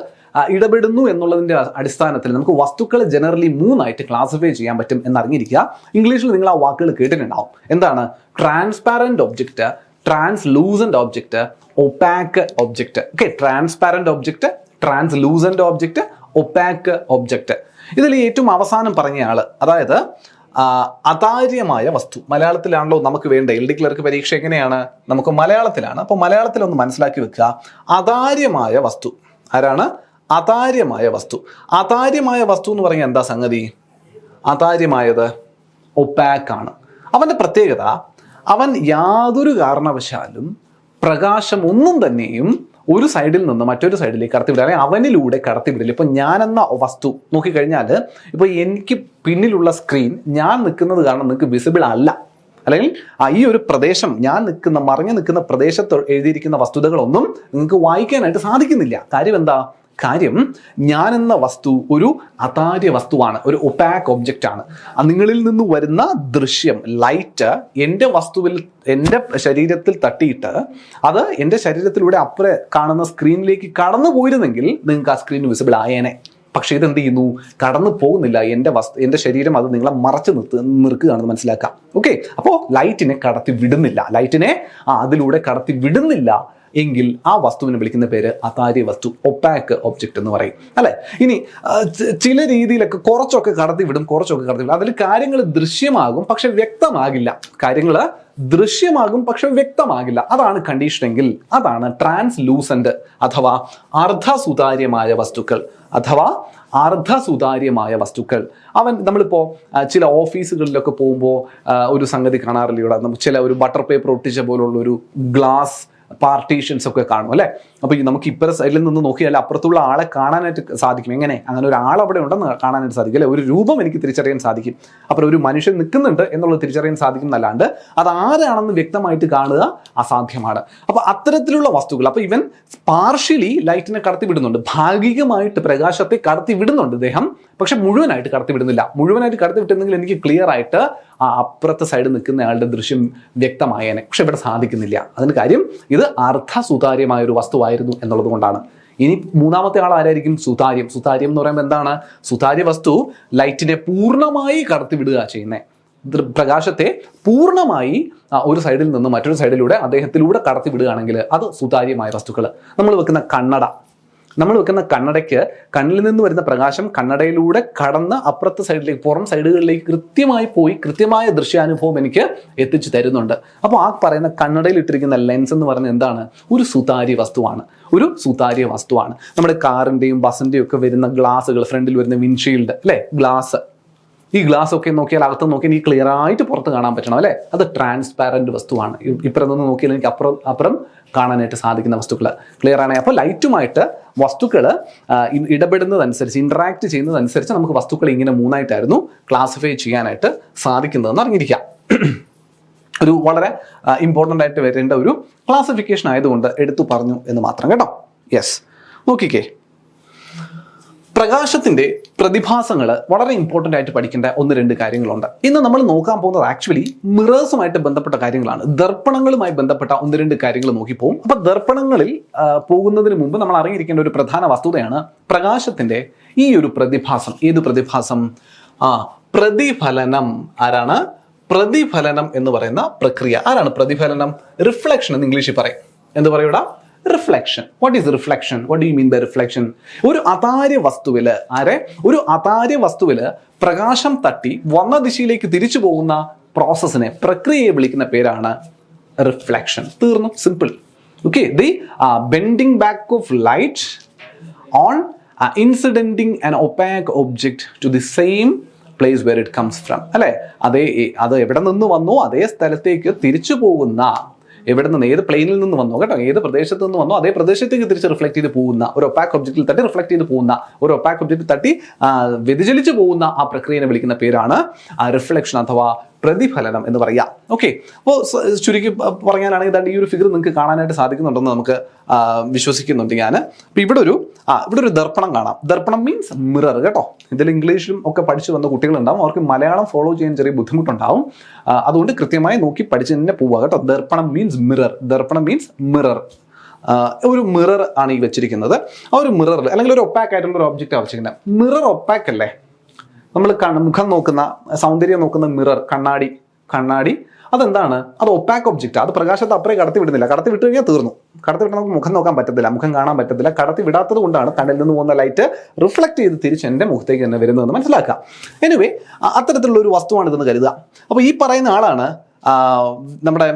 ഇടപെടുന്നു എന്നുള്ളതിന്റെ അടിസ്ഥാനത്തിൽ നമുക്ക് വസ്തുക്കളെ ജനറലി 3ആയിട്ട് ക്ലാസിഫൈ ചെയ്യാൻ പറ്റും എന്നറിഞ്ഞിരിക്കുക. ഇംഗ്ലീഷിൽ നിങ്ങൾ ആ വാക്കുകൾ കേട്ടിട്ടുണ്ടാവും. എന്താണ്? Transparent object, translucent object, opaque object. Okay, transparent object, translucent object, opaque object. ഇതിൽ ഏറ്റവും അവസാനം പറഞ്ഞ ആള്, അതായത് അതാര്യമായ വസ്തു. മലയാളത്തിലാണല്ലോ നമുക്ക് വേണ്ട. LD ക്ലർക്ക് പരീക്ഷ എങ്ങനെയാണ്? നമുക്ക് മലയാളത്തിലാണ്. അപ്പൊ മലയാളത്തിൽ ഒന്ന് മനസ്സിലാക്കി വെക്കുക. അതാര്യമായ വസ്തു ആരാണ്? അതാര്യമായ വസ്തു. അതാര്യമായ വസ്തു എന്ന് പറഞ്ഞാൽ എന്താ സംഗതി? അതാര്യമായത് ഒപാക്ക് ആണ്. അവന്റെ പ്രത്യേകത, അവൻ യാതൊരു കാരണവശാലും പ്രകാശം ഒന്നും തന്നെയും ഒരു സൈഡിൽ നിന്ന് മറ്റൊരു സൈഡിലേക്ക് കടത്തിവിടുക, അല്ലെങ്കിൽ അവനിലൂടെ കടത്തിവിടില്ല. ഇപ്പൊ ഞാനെന്ന വസ്തു നോക്കിക്കഴിഞ്ഞാൽ, ഇപ്പൊ എനിക്ക് പിന്നിലുള്ള സ്ക്രീൻ ഞാൻ നിൽക്കുന്നത് കാരണം നിങ്ങൾക്ക് വിസിബിൾ അല്ല, അല്ലെങ്കിൽ ഈ ഒരു പ്രദേശം ഞാൻ മറഞ്ഞു നിൽക്കുന്ന പ്രദേശത്ത് എഴുതിയിരിക്കുന്ന വസ്തുതകളൊന്നും നിങ്ങൾക്ക് വായിക്കാനായിട്ട് സാധിക്കുന്നില്ല. കാര്യം എന്താ? കാര്യം ഞാനെന്ന വസ്തു ഒരു അതാര്യ വസ്തുവാണ്, ഒരു ഒപാക്ക് ഒബ്ജക്റ്റ് ആണ്. നിങ്ങളിൽ നിന്ന് വരുന്ന ദൃശ്യം, ലൈറ്റ് എൻ്റെ വസ്തുവിൽ, എൻ്റെ ശരീരത്തിൽ തട്ടിയിട്ട് അത് എൻ്റെ ശരീരത്തിലൂടെ അപ്പുറം കാണുന്ന സ്ക്രീനിലേക്ക് കടന്നു പോയിരുന്നെങ്കിൽ നിങ്ങൾക്ക് ആ സ്ക്രീൻ വിസിബിൾ ആയേനെ. പക്ഷെ ഇതെന്ത് ചെയ്യുന്നു? കടന്നു പോകുന്നില്ല. എൻ്റെ ശരീരം അത് നിങ്ങളെ മറച്ചു നിർക്കുകയാണെന്ന് മനസ്സിലാക്കാം. ഓക്കെ, അപ്പോൾ ലൈറ്റിനെ കടത്തി വിടുന്നില്ല, ലൈറ്റിനെ അതിലൂടെ കടത്തി വിടുന്നില്ല എങ്കിൽ ആ വസ്തുവിനെ വിളിക്കുന്ന പേര് അതാര്യ വസ്തു, ഒപാക്ക് ഒബ്ജക്റ്റ് എന്ന് പറയും അല്ലെ. ഇനി ചില രീതിയിലൊക്കെ കുറച്ചൊക്കെ കടത്തി വിടും, അതിൽ കാര്യങ്ങൾ ദൃശ്യമാകും പക്ഷെ വ്യക്തമാകില്ല. കാര്യങ്ങൾ ദൃശ്യമാകും പക്ഷെ വ്യക്തമാകില്ല. അതാണ് കണ്ടീഷനെങ്കിൽ അതാണ് ട്രാൻസ്ലൂസന്റ് അഥവാ അർദ്ധസുതാര്യമായ വസ്തുക്കൾ. നമ്മളിപ്പോൾ ചില ഓഫീസുകളിലൊക്കെ പോകുമ്പോൾ ഒരു സംഗതി കാണാറില്ല, ചില ഒരു ബട്ടർ പേപ്പർ ഒട്ടിച്ച പോലുള്ള ഒരു ഗ്ലാസ് പാർട്ടീഷൻസ് ഒക്കെ കാണും അല്ലെ. അപ്പൊ നമുക്ക് ഇപ്പുറ സൈഡിൽ നിന്ന് നോക്കിയാൽ അപ്പുറത്തുള്ള ആളെ കാണാനായിട്ട് സാധിക്കും. എങ്ങനെ? അങ്ങനെ ഒരു ആൾ അവിടെ ഉണ്ടെന്ന് കാണാനായിട്ട് സാധിക്കും അല്ലെ. ഒരു രൂപം എനിക്ക് തിരിച്ചറിയാൻ സാധിക്കും. അപ്പോൾ ഒരു മനുഷ്യൻ നിൽക്കുന്നുണ്ട് എന്നുള്ളത് തിരിച്ചറിയാൻ സാധിക്കും എന്നല്ലാണ്ട് അത് ആരാണെന്ന് വ്യക്തമായിട്ട് കാണുക അസാധ്യമാണ്. അപ്പൊ അത്തരത്തിലുള്ള വസ്തുക്കൾ, അപ്പൊ ഇവൻ പാർഷ്യലി ലൈറ്റിനെ കടത്തി വിടുന്നുണ്ട്, ഭാഗികമായിട്ട് പ്രകാശത്തെ കടത്തി വിടുന്നുണ്ട് ഇദ്ദേഹം, പക്ഷെ മുഴുവനായിട്ട് കടത്തി വിടുന്നില്ല. മുഴുവനായിട്ട് കടത്തി വിട്ടുന്നെങ്കിൽ എനിക്ക് ക്ലിയർ ആയിട്ട് ആ അപ്പുറത്തെ സൈഡ് നിൽക്കുന്ന ആളുടെ ദൃശ്യം വ്യക്തമായേനെ. പക്ഷെ ഇവിടെ സാധിക്കുന്നില്ല. അതിന് കാര്യം ഇത് അർദ്ധസുതാര്യമായ ഒരു വസ്തുവായിരുന്നു എന്നുള്ളത് കൊണ്ടാണ്. ഇനി മൂന്നാമത്തെ ആൾ ആരായിരിക്കും? സുതാര്യം. സുതാര്യം എന്ന് പറയുമ്പോൾ എന്താണ്? സുതാര്യ വസ്തു ലൈറ്റിനെ പൂർണ്ണമായി കടത്തിവിടുക ചെയ്യുന്നത്. പ്രകാശത്തെ പൂർണ്ണമായി ഒരു സൈഡിൽ നിന്ന് മറ്റൊരു സൈഡിലൂടെ അദ്ദേഹത്തിലൂടെ കടത്തി വിടുകയാണെങ്കിൽ അത് സുതാര്യമായ വസ്തുക്കൾ. നമ്മൾ വെക്കുന്ന കണ്ണടയ്ക്ക് കണ്ണിൽ നിന്ന് വരുന്ന പ്രകാശം കണ്ണടയിലൂടെ കടന്ന് അപ്പുറത്തെ സൈഡിലേക്ക്, പുറം സൈഡുകളിലേക്ക് കൃത്യമായി പോയി കൃത്യമായ ദൃശ്യാനുഭവം എനിക്ക് എത്തിച്ചു തരുന്നുണ്ട്. അപ്പോൾ ആ പറയുന്ന കണ്ണടയിൽ ഇട്ടിരിക്കുന്ന ലെൻസ് എന്ന് പറയുന്നത് എന്താണ്? ഒരു സുതാര്യ വസ്തുവാണ്. നമ്മുടെ കാറിന്റെയും ബസിന്റെയും ഒക്കെ വരുന്ന ഗ്ലാസുകൾ, ഫ്രണ്ടിൽ വരുന്ന വിൻഷീൽഡ് അല്ലെ, ഗ്ലാസ്, ഈ ഗ്ലാസ് ഒക്കെ നോക്കിയാൽ അകത്ത് നോക്കിയാൽ ഈ ക്ലിയർ ആയിട്ട് പുറത്ത് കാണാൻ പറ്റണം അല്ലെ. അത് ട്രാൻസ്പാരന്റ് വസ്തുവാണ്. ഇപ്പുറം നിന്ന് നോക്കിയാൽ എനിക്ക് അപ്പുറം കാണാനായിട്ട് സാധിക്കുന്ന വസ്തുക്കൾ ക്ലിയർ ആണ്. അപ്പോൾ ലൈറ്റുമായിട്ട് വസ്തുക്കൾ ഇടപെടുന്നതനുസരിച്ച്, ഇന്ററാക്ട് ചെയ്യുന്നതനുസരിച്ച് നമുക്ക് വസ്തുക്കൾ ഇങ്ങനെ മൂന്നായിട്ടായിരുന്നു ക്ലാസിഫൈ ചെയ്യാനായിട്ട് സാധിക്കുന്നതെന്ന് അറിഞ്ഞിരിക്കാം. ഒരു വളരെ ഇമ്പോർട്ടൻ്റ് ആയിട്ട് വരേണ്ട ഒരു ക്ലാസിഫിക്കേഷൻ ആയതുകൊണ്ട് എടുത്തു പറഞ്ഞു എന്ന് മാത്രം കേട്ടോ. യെസ്, നോക്കിക്കേ, പ്രകാശത്തിന്റെ പ്രതിഭാസങ്ങൾ വളരെ ഇമ്പോർട്ടൻ്റ് ആയിട്ട് പഠിക്കേണ്ട 1-2 കാര്യങ്ങളുണ്ട്. ഇന്ന് നമ്മൾ നോക്കാൻ പോകുന്നത് ആക്ച്വലി മിറേഴ്സുമായിട്ട് ബന്ധപ്പെട്ട കാര്യങ്ങളാണ്. ദർപ്പണങ്ങളുമായി ബന്ധപ്പെട്ട 1-2 കാര്യങ്ങൾ നോക്കിപ്പോകും. അപ്പൊ ദർപ്പണങ്ങളിൽ പോകുന്നതിന് മുമ്പ് നമ്മൾ അറിഞ്ഞിരിക്കേണ്ട ഒരു പ്രധാന വസ്തുതയാണ് പ്രകാശത്തിന്റെ ഈ ഒരു പ്രതിഭാസം. ഏത് പ്രതിഭാസം? പ്രതിഫലനം. ആരാണ്? പ്രതിഫലനം എന്ന് പറയുന്ന പ്രക്രിയ. ആരാണ് പ്രതിഫലനം? റിഫ്ലക്ഷൻ എന്ന് ഇംഗ്ലീഷിൽ പറയും. എന്ത് പറയൂടാ? Reflection. What is reflection? What do you mean by reflection? ഒരു അതാര്യ വസ്തുവില് പ്രകാശം തട്ടി വന്ന ദിശയിലേക്ക് തിരിച്ചു പോകുന്ന പ്രോസസ്സിനെ, പ്രക്രിയയെ വിളിക്കുന്ന പേരാണ് റിഫ്ലക്ഷൻ. തീർന്നു, simple. Okay, the bending back of light on incidenting an opaque object to the same place where it comes from. അല്ലെ, അത് എവിടെ നിന്ന് വന്നോ അതേ സ്ഥലത്തേക്ക് തിരിച്ചു പോകുന്ന, എവിടെ നിന്ന്, ഏത് പ്ലെയിനിൽ നിന്ന് വന്നോ കേട്ടോ, ഏത് പ്രദേശത്ത് നിന്ന് വന്നോ അതേ പ്രദേശത്തേക്ക് തിരിച്ച് റിഫ്ലക്ട് ചെയ്ത് പോകുന്ന, ഒരു ഒപ്പാക് ഒബ്ജക്റ്റിൽ തട്ടി റിഫ്ലക്ട് ചെയ്ത് പോകുന്ന, ഒരു ഒപ്പാക് ഒബ്ജക്റ്റിൽ തട്ടി വ്യതിചലിച്ചു പോകുന്ന ആ പ്രക്രിയയെ വിളിക്കുന്ന പേരാണ് റിഫ്ലക്ഷൻ അഥവാ പ്രതിഫലനം എന്ന് പറയാം. ഓക്കെ, അപ്പോൾ ചുരുക്കി പറയാനാണെങ്കിൽ ഈ ഒരു ഫിഗർ നിങ്ങൾക്ക് കാണാനായിട്ട് സാധിക്കുന്നുണ്ടെന്ന് നമുക്ക് വിശ്വസിക്കുന്നുണ്ട് ഞാൻ. അപ്പോൾ ഇവിടെ ഒരു ദർപ്പണം കാണാം. ദർപ്പണം മീൻസ് മിറർ കേട്ടോ. ഇതിൽ ഇംഗ്ലീഷിലും ഒക്കെ പഠിച്ചു വന്ന കുട്ടികളുണ്ടാവും, അവർക്ക് മലയാളം ഫോളോ ചെയ്യാൻ ചെറിയ ബുദ്ധിമുട്ടുണ്ടാവും. അതുകൊണ്ട് കൃത്യമായി നോക്കി പഠിച്ച് തന്നെ പോവുക കേട്ടോ. ദർപ്പണം മീൻസ് മിറർ. ഒരു മിറർ ആണ് ഈ വെച്ചിരിക്കുന്നത്. ആ ഒരു മിററിൽ അല്ലെങ്കിൽ ഒരു ഒപ്പാക്ക് ആയിട്ടുള്ള ഒരു ഒബ്ജക്റ്റ് വെച്ചിരിക്കുന്നത്. മിറർ ഒപ്പാക്ക് അല്ലേ? നമ്മൾ മുഖം നോക്കുന്ന, സൗന്ദര്യം നോക്കുന്ന മിറർ, കണ്ണാടി അതെന്താണ്? അത് ഒപ്പാക് ഒബ്ജക്റ്റ്. അത് പ്രകാശത്തെ അപ്പുറേ കടത്തി വിടുന്നില്ല. കടത്തി വിട്ട് കഴിഞ്ഞാൽ തീർന്നു. കടത്തി വിട്ട് നമുക്ക് മുഖം നോക്കാൻ പറ്റത്തില്ല, മുഖം കാണാൻ പറ്റത്തില്ല. കടത്തി വിടാത്തത് കൊണ്ടാണ് കണ്ണിൽ നിന്ന് പോകുന്ന ലൈറ്റ് റിഫ്ലക്ട് ചെയ്ത് തിരിച്ച് എൻ്റെ മുഖത്തേക്ക് തന്നെ വരുന്നതെന്ന് മനസ്സിലാക്കാം. എനിവേ, അത്തരത്തിലുള്ള ഒരു വസ്തുവാണ് ഇതെന്ന് കരുതുക. അപ്പോൾ ഈ പറയുന്ന ആളാണ് നമ്മുടെ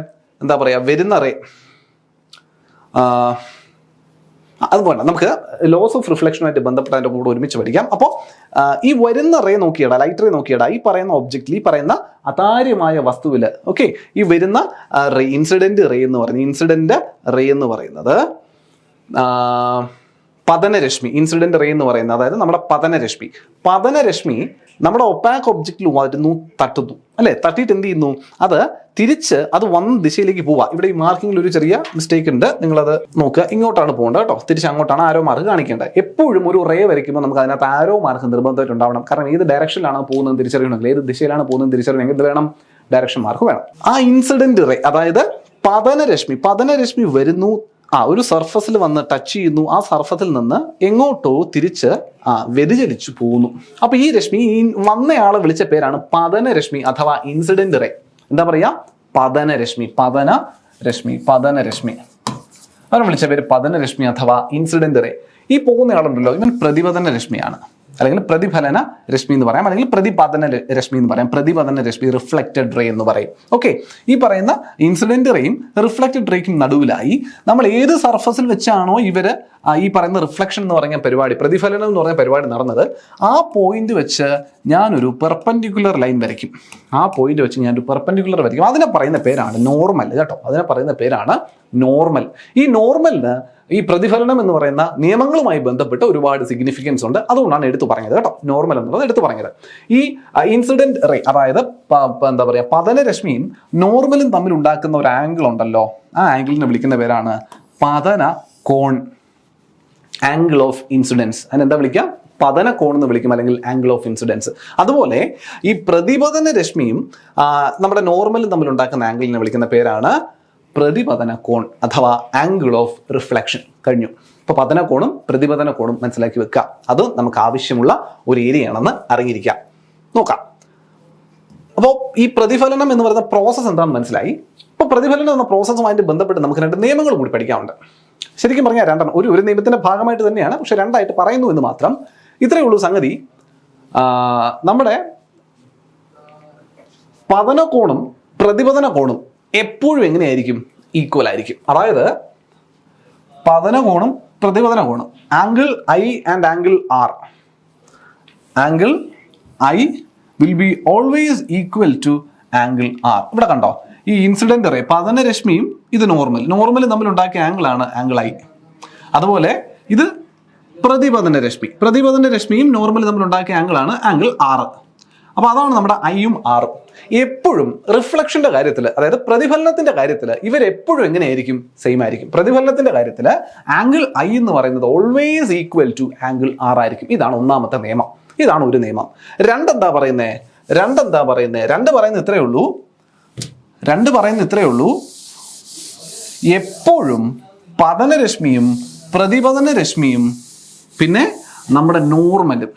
എന്താ പറയുക, വരുന്ന റേ. അതുപോലെ നമുക്ക് ലോസ് ഓഫ് റിഫ്ലക്ഷനുമായിട്ട് ബന്ധപ്പെട്ട അതിൻ്റെ കൂടെ ഒരുമിച്ച് പഠിക്കാം. അപ്പോൾ ഈ വരുന്ന റേ നോക്കിയടാ, ലൈറ്റ് റേ നോക്കിയടാ, ഈ പറയുന്ന ഒബ്ജക്റ്റിൽ, ഈ പറയുന്ന അതാര്യമായ വസ്തുവിൽ, ഓക്കെ, ഈ വരുന്ന റേ, ഇൻസിഡന്റ് റേ എന്ന് പറയുന്നത് പതനരശ്മി. ഇൻസിഡന്റ് റേ എന്ന് പറയുന്നത് അതായത് നമ്മുടെ പതനരശ്മി നമ്മുടെ ഒപ്പാക് ഒബ്ജക്റ്റിൽ തട്ടുന്നു അല്ലെ. തട്ടിയിട്ട് എന്ത് ചെയ്യുന്നു? അത് തിരിച്ച് അത് വന്ന ദിശയിലേക്ക് പോവാ. ഇവിടെ ഈ മാർക്കിങ്ങിൽ ഒരു ചെറിയ മിസ്റ്റേക്ക് ഉണ്ട്, നിങ്ങളത് നോക്കുക. ഇങ്ങോട്ടാണ് പോകേണ്ടത് കേട്ടോ, തിരിച്ച് അങ്ങോട്ടാണ് ആരോ മാർക്ക് കാണിക്കേണ്ടത്. എപ്പോഴും ഒരു റേ വരയ്ക്കുമ്പോൾ നമുക്ക് അതിനകത്ത് ആരോ മാർക്ക് നിർബന്ധമായിട്ട് ഉണ്ടാവണം. കാരണം ഏത് ഡയറക്ഷനിലാണ് പോകുന്നത് തിരിച്ചറിയണമെങ്കിൽ, ഏത് ദിശയിലാണ് പോകുന്നത് തിരിച്ചറിയണമെങ്കിൽ എന്ത് വേണം? ഡയറക്ഷൻ മാർക്ക് വേണം. ആ ഇൻസിഡന്റ് റേ അതായത് പതനരശ്മി വരുന്നു, ഒരു സർഫസിൽ വന്ന് ടച്ച് ചെയ്യുന്നു. ആ സർഫസിൽ നിന്ന് എങ്ങോട്ടോ തിരിച്ച് വ്യതിചലിച്ചു പോകുന്നു. അപ്പൊ ഈ രശ്മി, ഈ വന്നയാളെ വിളിച്ച പേരാണ് പതനരശ്മി അഥവാ ഇൻസിഡന്റ് റേ. എന്താ പറയാ? പതനരശ്മി. അവരെ വിളിച്ച പേര് പതനരശ്മി അഥവാ ഇൻസിഡന്റ് റേ. ഈ പോകുന്നയാളുണ്ടല്ലോ, ഇവൻ പ്രതിപതന രശ്മിയാണ്, അല്ലെങ്കിൽ പ്രതിഫലന രശ്മി എന്ന് പറയാം, അല്ലെങ്കിൽ പ്രതിപതന രശ്മി എന്ന് പറയാം. പ്രതിപതന രശ്മി, റിഫ്ലക്റ്റഡ് റേ എന്ന് പറയും. ഓക്കെ, ഈ പറയുന്ന ഇൻസിഡന്റ് റേയും റിഫ്ലക്റ്റഡ് റേക്കും നടുവിലായി നമ്മൾ ഏത് സർഫസിൽ വെച്ചാണോ ഇവര് ഈ പറയുന്ന റിഫ്ലക്ഷൻ എന്ന് പറഞ്ഞ പരിപാടി, പ്രതിഫലനം എന്ന് പറഞ്ഞ പരിപാടി നടന്നത്, ആ പോയിന്റ് വെച്ച് ഞാനൊരു പെർപെൻഡിക്കുലർ ലൈൻ വരയ്ക്കും. അതിനെ പറയുന്ന പേരാണ് നോർമൽ കേട്ടോ. നോർമൽ. ഈ നോർമലിന് ഈ പ്രതിഫലനം എന്ന് പറയുന്ന നിയമങ്ങളുമായി ബന്ധപ്പെട്ട് ഒരുപാട് സിഗ്നിഫിക്കൻസ് ഉണ്ട്. അതുകൊണ്ടാണ് എടുത്തു പറഞ്ഞത് കേട്ടോ, നോർമൽ എന്നുള്ളത് എടുത്തു പറഞ്ഞത്. ഈ ഇൻസിഡന്റ് റേ അതായത് എന്താ പറയുക, പതനരശ്മിയും നോർമലും തമ്മിൽ ഉണ്ടാക്കുന്ന ഒരു ആംഗിൾ ഉണ്ടല്ലോ, ആ ആംഗിളിനെ വിളിക്കുന്ന പേരാണ് പതന കോൺ. Angle of incidence. അതിനെന്താ വിളിക്കുക? പതനകോൺ എന്ന് വിളിക്കും, അല്ലെങ്കിൽ ആംഗിൾ ഓഫ് ഇൻസിഡൻസ്. അതുപോലെ ഈ പ്രതിപതന രശ്മിയും നമ്മുടെ നോർമലും തമ്മിൽ ഉണ്ടാക്കുന്ന ആംഗിളിനെ വിളിക്കുന്ന പേരാണ് പ്രതിപതന കോൺ അഥവാ ആംഗിൾ ഓഫ് റിഫ്ലക്ഷൻ. കഴിഞ്ഞു. അപ്പോൾ പതനകോണും പ്രതിപതന കോണും മനസ്സിലാക്കി വെക്കുക. അത് നമുക്ക് ആവശ്യമുള്ള ഒരു ഏരിയയാണെന്ന് അറിഞ്ഞിരിക്കാം. നോക്കാം. അപ്പോൾ ഈ പ്രതിഫലനം എന്ന് പറയുന്ന പ്രോസസ്സ് എന്താണെന്ന് മനസ്സിലായി. അപ്പോൾ പ്രതിഫലനം എന്ന പ്രോസസ്സുമായിട്ട് ബന്ധപ്പെട്ട് നമുക്ക് 2 നിയമങ്ങൾ കൂടി പഠിക്കാനുണ്ട്. ശരിക്കും പറഞ്ഞാൽ 2 ഒരു നിയമത്തിന്റെ ഭാഗമായിട്ട് തന്നെയാണ്, പക്ഷെ 2ആയിട്ട് പറയുന്നു എന്ന് മാത്രം. ഇത്രയേ ഉള്ളൂ സംഗതി. നമ്മുടെ പതനകോണും പ്രതിപതന കോണും എപ്പോഴും എങ്ങനെയായിരിക്കും? ഈക്വൽ ആയിരിക്കും. അതായത് പതനകോണും പ്രതിപതന കോണും angle I and angle R, angle I will be always equal to angle R. ഇവിടെ കണ്ടോ, ഈ ഇൻസിഡന്റ് റേ പതനരശ്മിയും ഇത് നോർമൽ തമ്മിൽ ഉണ്ടാക്കിയ ആംഗിളാണ് ആംഗിൾ ഐ. അതുപോലെ ഇത് പ്രതിപതന രശ്മിയും നോർമൽ തമ്മിൽ ഉണ്ടാക്കിയ ആംഗിളാണ് ആംഗിൾ ആർ. അപ്പോൾ അതാണ് നമ്മുടെ ഐയും ആറും. എപ്പോഴും റിഫ്ലക്ഷന്റെ കാര്യത്തിൽ, അതായത് പ്രതിഫലനത്തിന്റെ കാര്യത്തിൽ ഇവരെപ്പോഴും എങ്ങനെയായിരിക്കും? സെയിം ആയിരിക്കും. പ്രതിഫലനത്തിന്റെ കാര്യത്തിൽ ആംഗിൾ ഐ എന്ന് പറയുന്നത് always equal to angle R ആയിരിക്കും. ഇതാണ് ഒന്നാമത്തെ നിയമം. ഇതാണ് ഒരു നിയമം. രണ്ടെന്താ പറയുന്നത്? ഇത്രയേ ഉള്ളൂ. എപ്പോഴും പതനരശ്മിയും പ്രതിപതന രശ്മിയും പിന്നെ നമ്മുടെ നോർമലും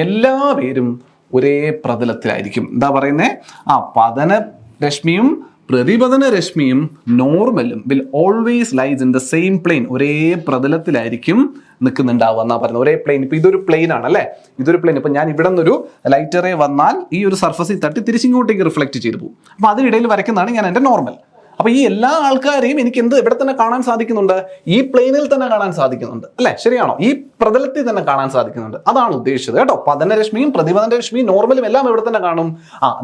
എല്ലാ പേരും ഒരേ പ്രതലത്തിലായിരിക്കും. എന്താ പറയുന്നേ? പതന രശ്മിയും പ്രതിപതന രശ്മിയും നോർമലും will always lies in the same plane. ഒരേ പ്രതലത്തിലായിരിക്കും നിൽക്കുന്നുണ്ടാവുക എന്നാ പറയുന്നത്. ഒരേ പ്ലെയിൻ. ഇപ്പൊ ഇതൊരു പ്ലെയിൻ ആണ് അല്ലേ? ഇതൊരു പ്ലെയിൻ. ഇപ്പൊ ഞാൻ ഇവിടെ നിന്നൊരു ലൈറ്റ് റേ വന്നാൽ ഈ ഒരു സർഫസിൽ തട്ടി തിരിച്ചിങ്ങോട്ടേക്ക് റിഫ്ലക്ട് ചെയ്തു പോകും. അപ്പൊ അതിനിടയിൽ വരയ്ക്കുന്നതാണ് ഞാൻ എൻ്റെ നോർമൽ. അപ്പൊ ഈ എല്ലാ ആൾക്കാരെയും എനിക്ക് ഇവിടെ തന്നെ കാണാൻ സാധിക്കുന്നുണ്ട്? ഈ പ്ലെയിനിൽ തന്നെ കാണാൻ സാധിക്കുന്നുണ്ട് അല്ലെ? ശരിയാണോ? ഈ പ്രതലത്തിൽ തന്നെ കാണാൻ സാധിക്കുന്നുണ്ട്. അതാണ് ഉദ്ദേശിച്ചത് കേട്ടോ. പതനരശ്മിയും പ്രതിപതന രശ്മിയും നോർമലും എല്ലാം ഇവിടെ തന്നെ കാണും.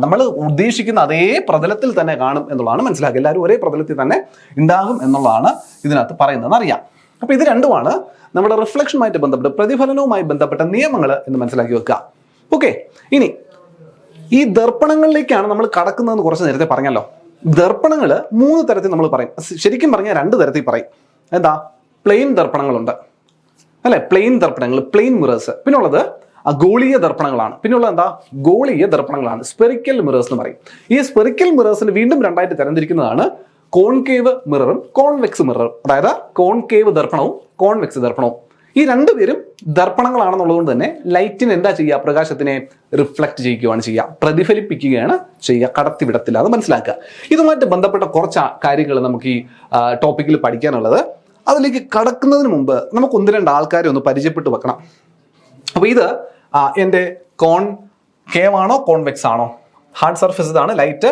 നമ്മൾ ഉദ്ദേശിക്കുന്ന അതേ പ്രതലത്തിൽ തന്നെ കാണും എന്നുള്ളതാണ് മനസ്സിലാക്കുക. എല്ലാവരും ഒരേ പ്രതലത്തിൽ തന്നെ ഉണ്ടാകും എന്നുള്ളതാണ് ഇതിനകത്ത് പറയുന്നതെന്ന് അറിയാം. അപ്പൊ ഇത് രണ്ടുമാണ് നമ്മുടെ റിഫ്ലക്ഷനുമായിട്ട് ബന്ധപ്പെട്ട് പ്രതിഫലനവുമായി ബന്ധപ്പെട്ട നിയമങ്ങൾ എന്ന് മനസ്സിലാക്കി വെക്കുക. ഓക്കെ. ഇനി ഈ ദർപ്പണങ്ങളിലേക്കാണ് നമ്മൾ കടക്കുന്നതെന്ന് കുറച്ച് നേരത്തെ പറഞ്ഞല്ലോ. ദർപ്പണങ്ങൾ 3 തരത്തിൽ നമ്മൾ പറയും. ശരിക്കും പറഞ്ഞാൽ 2 തരത്തിൽ പറയും. എന്താ? പ്ലെയിൻ ദർപ്പണങ്ങളുണ്ട് അല്ലെ? പ്ലെയിൻ ദർപ്പണങ്ങൾ, പ്ലെയിൻ മിറേഴ്സ്. പിന്നുള്ളത് ഗോളീയ ദർപ്പണങ്ങളാണ്. പിന്നുള്ളത് എന്താ? ഗോളീയ ദർപ്പണങ്ങളാണ്. സ്പെറിക്കൽ മിറേഴ്സ് എന്ന് പറയും. ഈ സ്പെറിക്കൽ മിറേഴ്സിന് വീണ്ടും 2ആയിട്ട് തരംതിരിക്കുന്നതാണ് കോൺകേവ് മിററും കോൺവെക്സ് മിററും. അതായത് കോൺകേവ് ദർപ്പണവും കോൺവെക്സ് ദർപ്പണവും. ഈ 2 പേരും ദർപ്പണങ്ങളാണെന്നുള്ളതുകൊണ്ട് തന്നെ ലൈറ്റിന് എന്താ ചെയ്യുക? പ്രകാശത്തിനെ റിഫ്ലക്ട് ചെയ്യുകയാണ് ചെയ്യുക, പ്രതിഫലിപ്പിക്കുകയാണ് ചെയ്യുക, കടത്തിവിടത്തില്ല. അത് മനസ്സിലാക്കുക. ഇതുമായിട്ട് ബന്ധപ്പെട്ട കുറച്ച് കാര്യങ്ങൾ നമുക്ക് ഈ ടോപ്പിക്കിൽ പഠിക്കാനുള്ളത്. അതിലേക്ക് കടക്കുന്നതിന് മുമ്പ് നമുക്ക് 1-2 ആൾക്കാരെ ഒന്ന് പരിചയപ്പെട്ട് വെക്കണം. അപ്പൊ ഇത് എൻ്റെ കോൺകേവ് ആണോ കോൺവെക്സ് ആണോ? ഹാർഡ് സർഫസ് ഇതാണ്. ലൈറ്റ്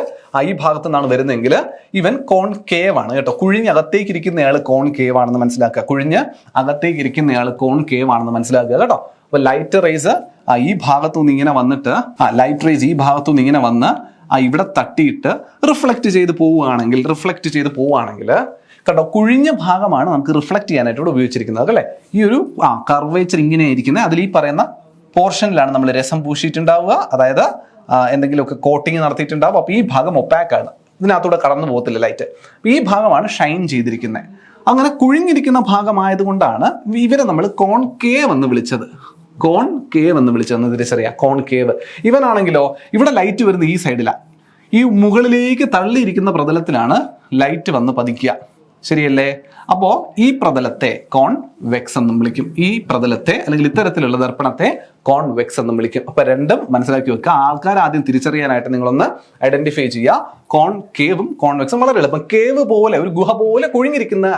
ഈ ഭാഗത്തു നിന്നാണ് വരുന്നതെങ്കിൽ ഇവൻ കോൺകേവ് ആണ് കേട്ടോ. കുഴിഞ്ഞ് അകത്തേക്ക് ഇരിക്കുന്നയാൾ കോൺകേവ് ആണെന്ന് മനസ്സിലാക്കുക. കുഴിഞ്ഞ് അകത്തേക്ക് ഇരിക്കുന്നയാൾ കോൺകേവ് ആണെന്ന് മനസ്സിലാക്കുക കേട്ടോ. അപ്പൊ ലൈറ്റ് റേസ് ഈ ഭാഗത്തുനിന്ന് ഇങ്ങനെ വന്നിട്ട് ഇങ്ങനെ വന്ന് ഇവിടെ തട്ടിയിട്ട് റിഫ്ലക്ട് ചെയ്ത് പോവുകയാണെങ്കിൽ കേട്ടോ, കുഴിഞ്ഞ ഭാഗമാണ് നമുക്ക് റിഫ്ലക്ട് ചെയ്യാനായിട്ട് ഇവിടെ ഉപയോഗിച്ചിരിക്കുന്നത് അല്ലേ? ഈ ഒരു കർവേച്ചർ ഇങ്ങനെ ഇരിക്കുന്നത് അതിൽ ഈ പറയുന്ന പോർഷനിലാണ് നമ്മൾ രസം പൂശിയിട്ടുണ്ടാവുക. അതായത് എന്തെങ്കിലുമൊക്കെ കോട്ടിങ് നടത്തിയിട്ടുണ്ടാവും. അപ്പോൾ ഈ ഭാഗം ഒപ്പാക്കാണ്, ഇതിനകത്തൂടെ കടന്നു പോകത്തില്ല ലൈറ്റ്. ഈ ഭാഗമാണ് ഷൈൻ ചെയ്തിരിക്കുന്നത്. അങ്ങനെ കുഴിഞ്ഞിരിക്കുന്ന ഭാഗമായതുകൊണ്ടാണ് ഇവരെ നമ്മൾ കോൺകേവ് എന്ന് വിളിച്ചത്. തിരിച്ചറിയാം. കോൺകേവ്. ഇവനാണെങ്കിലോ ഇവിടെ ലൈറ്റ് വരുന്ന ഈ സൈഡിലാണ്, ഈ മുകളിലേക്ക് തള്ളിയിരിക്കുന്ന പ്രതലത്തിലാണ് ലൈറ്റ് വന്ന് പതിക്കുക. ശരിയല്ലേ? അപ്പോൾ ഈ പ്രതലത്തെ കോൺവെക്സ് എന്നും വിളിക്കും. ഈ പ്രതലത്തെ അല്ലെങ്കിൽ ഇത്തരത്തിലുള്ള ദർപ്പണത്തെ കോൺവെക്സ് എന്നും വിളിക്കും. അപ്പൊ രണ്ടും മനസ്സിലാക്കി വെക്കുക. ആൾക്കാർ ആദ്യം തിരിച്ചറിയാനായിട്ട് നിങ്ങളൊന്ന് ഐഡന്റിഫൈ ചെയ്യുക. കോൺകേവും കോൺവെക്സും വളരെ എളുപ്പം. കേവ് പോലെ, ഒരു ഗുഹ പോലെ കുഴിഞ്ഞിരിക്കുന്ന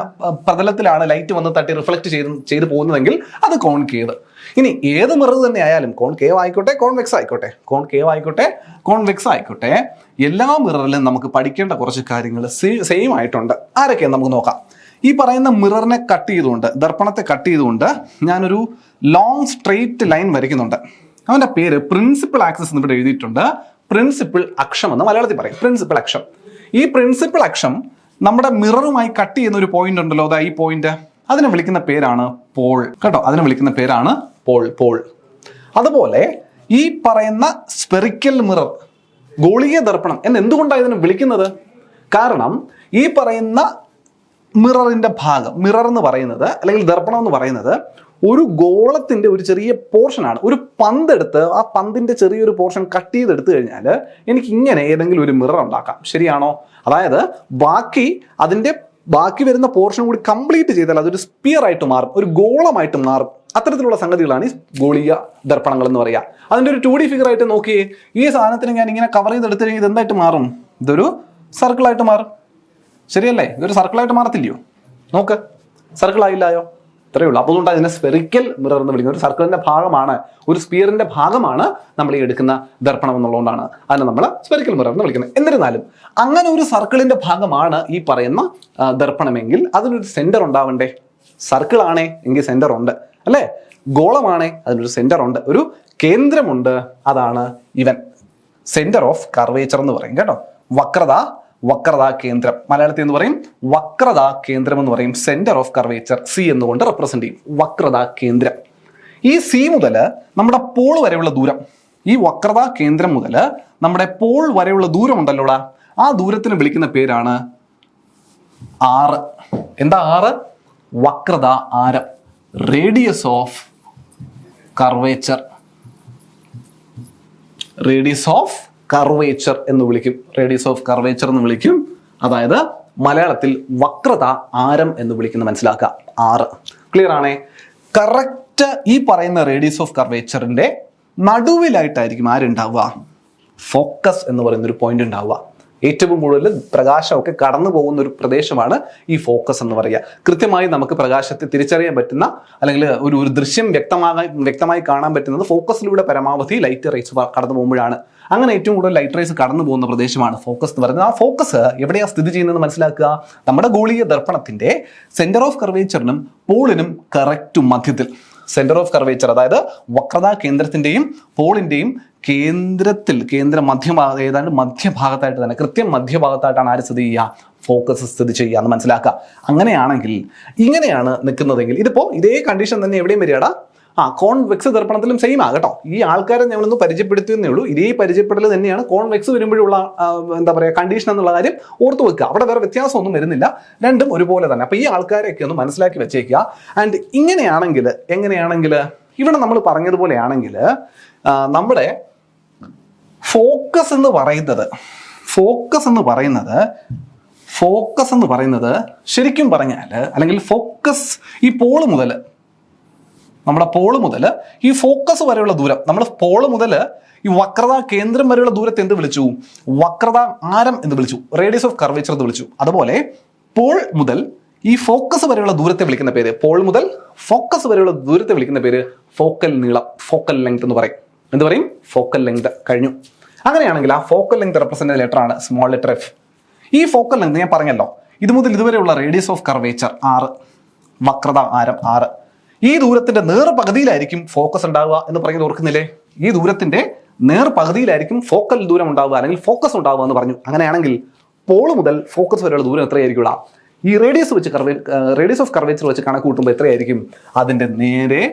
പ്രതലത്തിലാണ് ലൈറ്റ് വന്ന് തട്ടി റിഫ്ലക്ട് ചെയ്ത് പോകുന്നതെങ്കിൽ അത് കോൺകേവ്. ഇനി ഏത് മിറർ തന്നെ ആയാലും, കോൺകേവ് ആയിക്കോട്ടെ കോൺവെക്സ് ആയിക്കോട്ടെ, എല്ലാ മിററിലും നമുക്ക് പഠിക്കേണ്ട കുറച്ച് കാര്യങ്ങൾ സെയിം ആയിട്ടുണ്ട്. ആരൊക്കെയാണ് നമുക്ക് നോക്കാം. ഈ പറയുന്ന മിററിനെ ദർപ്പണത്തെ കട്ട് ചെയ്തുകൊണ്ട് ഞാനൊരു ലോങ് സ്ട്രെയിറ്റ് ലൈൻ വരയ്ക്കുന്നുണ്ട്. അവന്റെ പേര് പ്രിൻസിപ്പൽ ആക്സിസ് എന്ന് ഇവിടെ എഴുതിയിട്ടുണ്ട്. പ്രിൻസിപ്പൽ അക്ഷം എന്ന് മലയാളത്തിൽ പറയും. പ്രിൻസിപ്പൽ അക്ഷം. ഈ പ്രിൻസിപ്പൽ അക്ഷം നമ്മുടെ മിററുമായി കട്ട് ചെയ്യുന്ന ഒരു പോയിന്റ് ഉണ്ടല്ലോ, അതാ ഈ പോയിന്റ്, അതിനെ വിളിക്കുന്ന പേരാണ് പോൾ കേട്ടോ. പോൾ. അതുപോലെ ഈ പറയുന്ന സ്പെറിക്കൽ മിറർ, ഗോളീയ ദർപ്പണം എന്ന് എന്തുകൊണ്ടാണ് ഇതിനെ വിളിക്കുന്നത്? കാരണം ഈ പറയുന്ന മിററിന്റെ ഭാഗം, മിറർ എന്ന് പറയുന്നത് അല്ലെങ്കിൽ ദർപ്പണം എന്ന് പറയുന്നത് ഒരു ഗോളത്തിന്റെ ഒരു ചെറിയ പോർഷനാണ്. ഒരു പന്തെടുത്ത് ആ പന്തിന്റെ ചെറിയൊരു പോർഷൻ കട്ട് ചെയ്തെടുത്തു കഴിഞ്ഞാൽ എനിക്ക് ഇങ്ങനെ ഏതെങ്കിലും ഒരു മിറർ ഉണ്ടാക്കാം. ശരിയാണോ? അതായത് ബാക്കി വരുന്ന പോർഷൻ കൂടി കംപ്ലീറ്റ് ചെയ്താൽ അതൊരു സ്പിയർ ആയിട്ട് മാറും, ഒരു ഗോളമായിട്ട് മാറും. അത്തരത്തിലുള്ള സംഗതികളാണ് ഈ ഗോളീയ ദർപ്പണങ്ങൾ എന്ന് പറയുക. അതിന്റെ ഒരു 2D ഫിഗർ ആയിട്ട് നോക്കിയേ, ഈ സാധനത്തിന് ഞാൻ ഇങ്ങനെ കവർ ചെയ്തെടുത്തു കഴിഞ്ഞാൽ ഇത് എന്തായിട്ട് മാറും? ഇതൊരു സർക്കിളായിട്ട് മാറും. ശരിയല്ലേ? ഇതൊരു സർക്കിളായിട്ട് മാറത്തില്ലയോ? നോക്ക്, സർക്കിൾ ആയില്ലായോ? ഇത്രയേ ഉള്ളൂ. അപ്പോൾ അതുകൊണ്ട് അതിനെ സ്പെറിക്കൽ മിറർ എന്ന് വിളിക്കുന്നത്. ഒരു സർക്കിളിന്റെ ഭാഗമാണ്, ഒരു സ്പിയറിന്റെ ഭാഗമാണ് നമ്മൾ ഈ എടുക്കുന്ന ദർപ്പണം എന്നുള്ളതുകൊണ്ടാണ് അതിനെ നമ്മൾ സ്പെറിക്കൽ മിറർ എന്ന് വിളിക്കുന്നത്. എന്നിരുന്നാലും അങ്ങനെ ഒരു സർക്കിളിന്റെ ഭാഗമാണ് ഈ പറയുന്ന ദർപ്പണമെങ്കിൽ അതിനൊരു സെന്റർ ഉണ്ടാവണ്ടേ? സർക്കിൾ ആണേ എങ്കിൽ സെന്റർ ഉണ്ട് അല്ലേ? ഗോളമാണേ അതിനൊരു സെന്റർ ഉണ്ട്, ഒരു കേന്ദ്രമുണ്ട്. അതാണ് ഇവൻ സെന്റർ ഓഫ് കർവേച്ചർ എന്ന് പറയും കേട്ടോ. വക്രതാ കേന്ദ്രം, മലയാളത്തിൽ എന്ന് പറയും വക്രതാ കേന്ദ്രം എന്ന് പറയും. സെന്റർ ഓഫ് കർവേച്ചർ സി എന്നുകൊണ്ട് റെപ്രസെന്റ് ചെയ്യും, വക്രതാ കേന്ദ്രം. ഈ സി മുതൽ നമ്മുടെ പോൾ വരെയുള്ള ദൂരം, ഈ വക്രതാ കേന്ദ്രം മുതൽ നമ്മുടെ പോൾ വരെയുള്ള ദൂരം ഉണ്ടല്ലോടാ, ആ ദൂരത്തിന് വിളിക്കുന്ന പേരാണ് ആറ്. എന്താ ആറ്? വക്രതാ ആരം, radius of curvature. Radius of curvature എന്ന് വിളിക്കും, റേഡിയസ് ഓഫ് കർവേച്ചർ എന്ന് വിളിക്കും. അതായത് മലയാളത്തിൽ വക്രത ആരം എന്ന് വിളിക്കുന്ന മനസ്സിലാക്കുക, ആറ്. ക്ലിയർ ആണേ? കറക്റ്റ് ഈ പറയുന്ന റേഡിയസ് ഓഫ് കർവേച്ചറിന്റെ നടുവിലായിട്ടായിരിക്കും ആരുണ്ടാവുക? ഫോക്കസ് എന്ന് പറയുന്ന ഒരു പോയിന്റ് ഉണ്ടാവുക. ഏറ്റവും കൂടുതൽ പ്രകാശമൊക്കെ കടന്നു പോകുന്ന ഒരു പ്രദേശമാണ് ഈ ഫോക്കസ് എന്ന് പറയുക. കൃത്യമായി നമുക്ക് പ്രകാശത്തെ തിരിച്ചറിയാൻ പറ്റുന്ന അല്ലെങ്കിൽ ഒരു ദൃശ്യം വ്യക്തമായി കാണാൻ പറ്റുന്നത് ഫോക്കസിലൂടെ പരമാവധി ലൈറ്റ് റേസ് കടന്നു പോകുമ്പോഴാണ്. അങ്ങനെ ഏറ്റവും കൂടുതൽ ലൈറ്റ് റേസ് കടന്നു പോകുന്ന പ്രദേശമാണ് ഫോക്കസ് എന്ന് പറയുന്നത്. ആ ഫോക്കസ് എവിടെയാണ് സ്ഥിതി ചെയ്യുന്നത് മനസ്സിലാക്കുക? നമ്മുടെ ഗോളീയ ദർപ്പണത്തിന്റെ സെന്റർ ഓഫ് കർവേച്ചറിനും പോളിനും കറക്റ്റ് മധ്യത്തിൽ. സെന്റർ ഓഫ് കർവേച്ചർ അതായത് വക്രതാ കേന്ദ്രത്തിന്റെയും പോളിന്റെയും കേന്ദ്ര മധ്യഭാഗം, ഏതാണ്ട് മധ്യഭാഗത്തായിട്ട് തന്നെ, കൃത്യം മധ്യഭാഗത്തായിട്ടാണ് ആര് സ്ഥിതി ചെയ്യുക? ഫോക്കസ് സ്ഥിതി ചെയ്യുക എന്ന് മനസ്സിലാക്കുക. അങ്ങനെയാണെങ്കിൽ ഇങ്ങനെയാണ് നിൽക്കുന്നതെങ്കിൽ ഇതിപ്പോ ഇതേ കണ്ടീഷൻ തന്നെ എവിടെയും വരികടാ? Convex ദർപ്പണത്തിലും same ആകട്ടോ. ഈ ആൾക്കാരെ ഞങ്ങളൊന്ന് പരിചയപ്പെടുത്തുന്നേ ഉള്ളൂ. ഇതേ പരിചയപ്പെടൽ തന്നെയാണ് കോൺവെക്സ് വരുമ്പോഴുള്ള എന്താ പറയുക കണ്ടീഷൻ എന്നുള്ള കാര്യം ഓർത്ത് വെക്കുക. അവിടെ വേറെ വ്യത്യാസമൊന്നും വരുന്നില്ല, രണ്ടും ഒരുപോലെ തന്നെ. അപ്പൊ ഈ ആൾക്കാരെയൊക്കെ ഒന്ന് മനസ്സിലാക്കി വെച്ചേക്കുക. ആൻഡ് എങ്ങനെയാണെങ്കിൽ ഇവിടെ നമ്മൾ പറഞ്ഞതുപോലെയാണെങ്കിൽ നമ്മുടെ ഫോക്കസ് എന്ന് പറയുന്നത് ശരിക്കും പറഞ്ഞാൽ, അല്ലെങ്കിൽ ഫോക്കസ് ഈ പോള് മുതൽ നമ്മുടെ പോള് മുതൽ ഈ ഫോക്കസ് വരെയുള്ള ദൂരം, നമ്മൾ പോള് മുതൽ ഈ വക്രത കേന്ദ്രം വരെയുള്ള ദൂരത്തെ എന്ത് വിളിച്ചു? വക്രത ആരം എന്ന് വിളിച്ചു, റേഡിയസ് ഓഫ് കർവേച്ചർ എന്ന് വിളിച്ചു. അതുപോലെ പോൾ മുതൽ ഈ ഫോക്കസ് വരെയുള്ള ദൂരത്തെ വിളിക്കുന്ന പേര്, പോൾ മുതൽ ഫോക്കസ് വരെയുള്ള ദൂരത്തെ വിളിക്കുന്ന പേര് ഫോക്കൽ നീളം, ഫോക്കൽ ലെങ്ത് എന്ന് പറയും. എന്ത് പറയും? Focal length. കഴിഞ്ഞു. അങ്ങനെയാണെങ്കിൽ ആ ഫോക്കൽ ലെങ്ത് റെപ്രസെന്റ് ചെയ്യുന്ന ലെറ്റർ ആണ് സ്മോൾ ലെറ്റർ എഫ്. ഈ ഫോക്കൽ ലെങ്ത് ഞാൻ പറഞ്ഞല്ലോ, ഇത് മുതൽ ഇതുവരെയുള്ള റേഡിയസ് ഓഫ് കർവേച്ചർ 6, വക്രത ആരം 6. ഈ ദൂരത്തിന്റെ നേർപകുതിയിലായിരിക്കും ഫോക്കസ് ഉണ്ടാവുക എന്ന് പറയുന്നത് ഓർക്കുന്നില്ലേ? ഈ ദൂരത്തിന്റെ നേർപകുതിയിലായിരിക്കും ഫോക്കൽ ദൂരം ഉണ്ടാവുക അല്ലെങ്കിൽ ഫോക്കസ് ഉണ്ടാവുക എന്ന് പറഞ്ഞു. അങ്ങനെയാണെങ്കിൽ പോൾ മുതൽ ഫോക്കസ് വരെയുള്ള ദൂരം എത്രയായിരിക്കും? ഈ റേഡിയസ് ഓഫ് കർവേച്ചർ വെച്ച് കണക്ക് കൂട്ടുമ്പോൾ എത്രയായിരിക്കും? അതിന്റെ നേരെ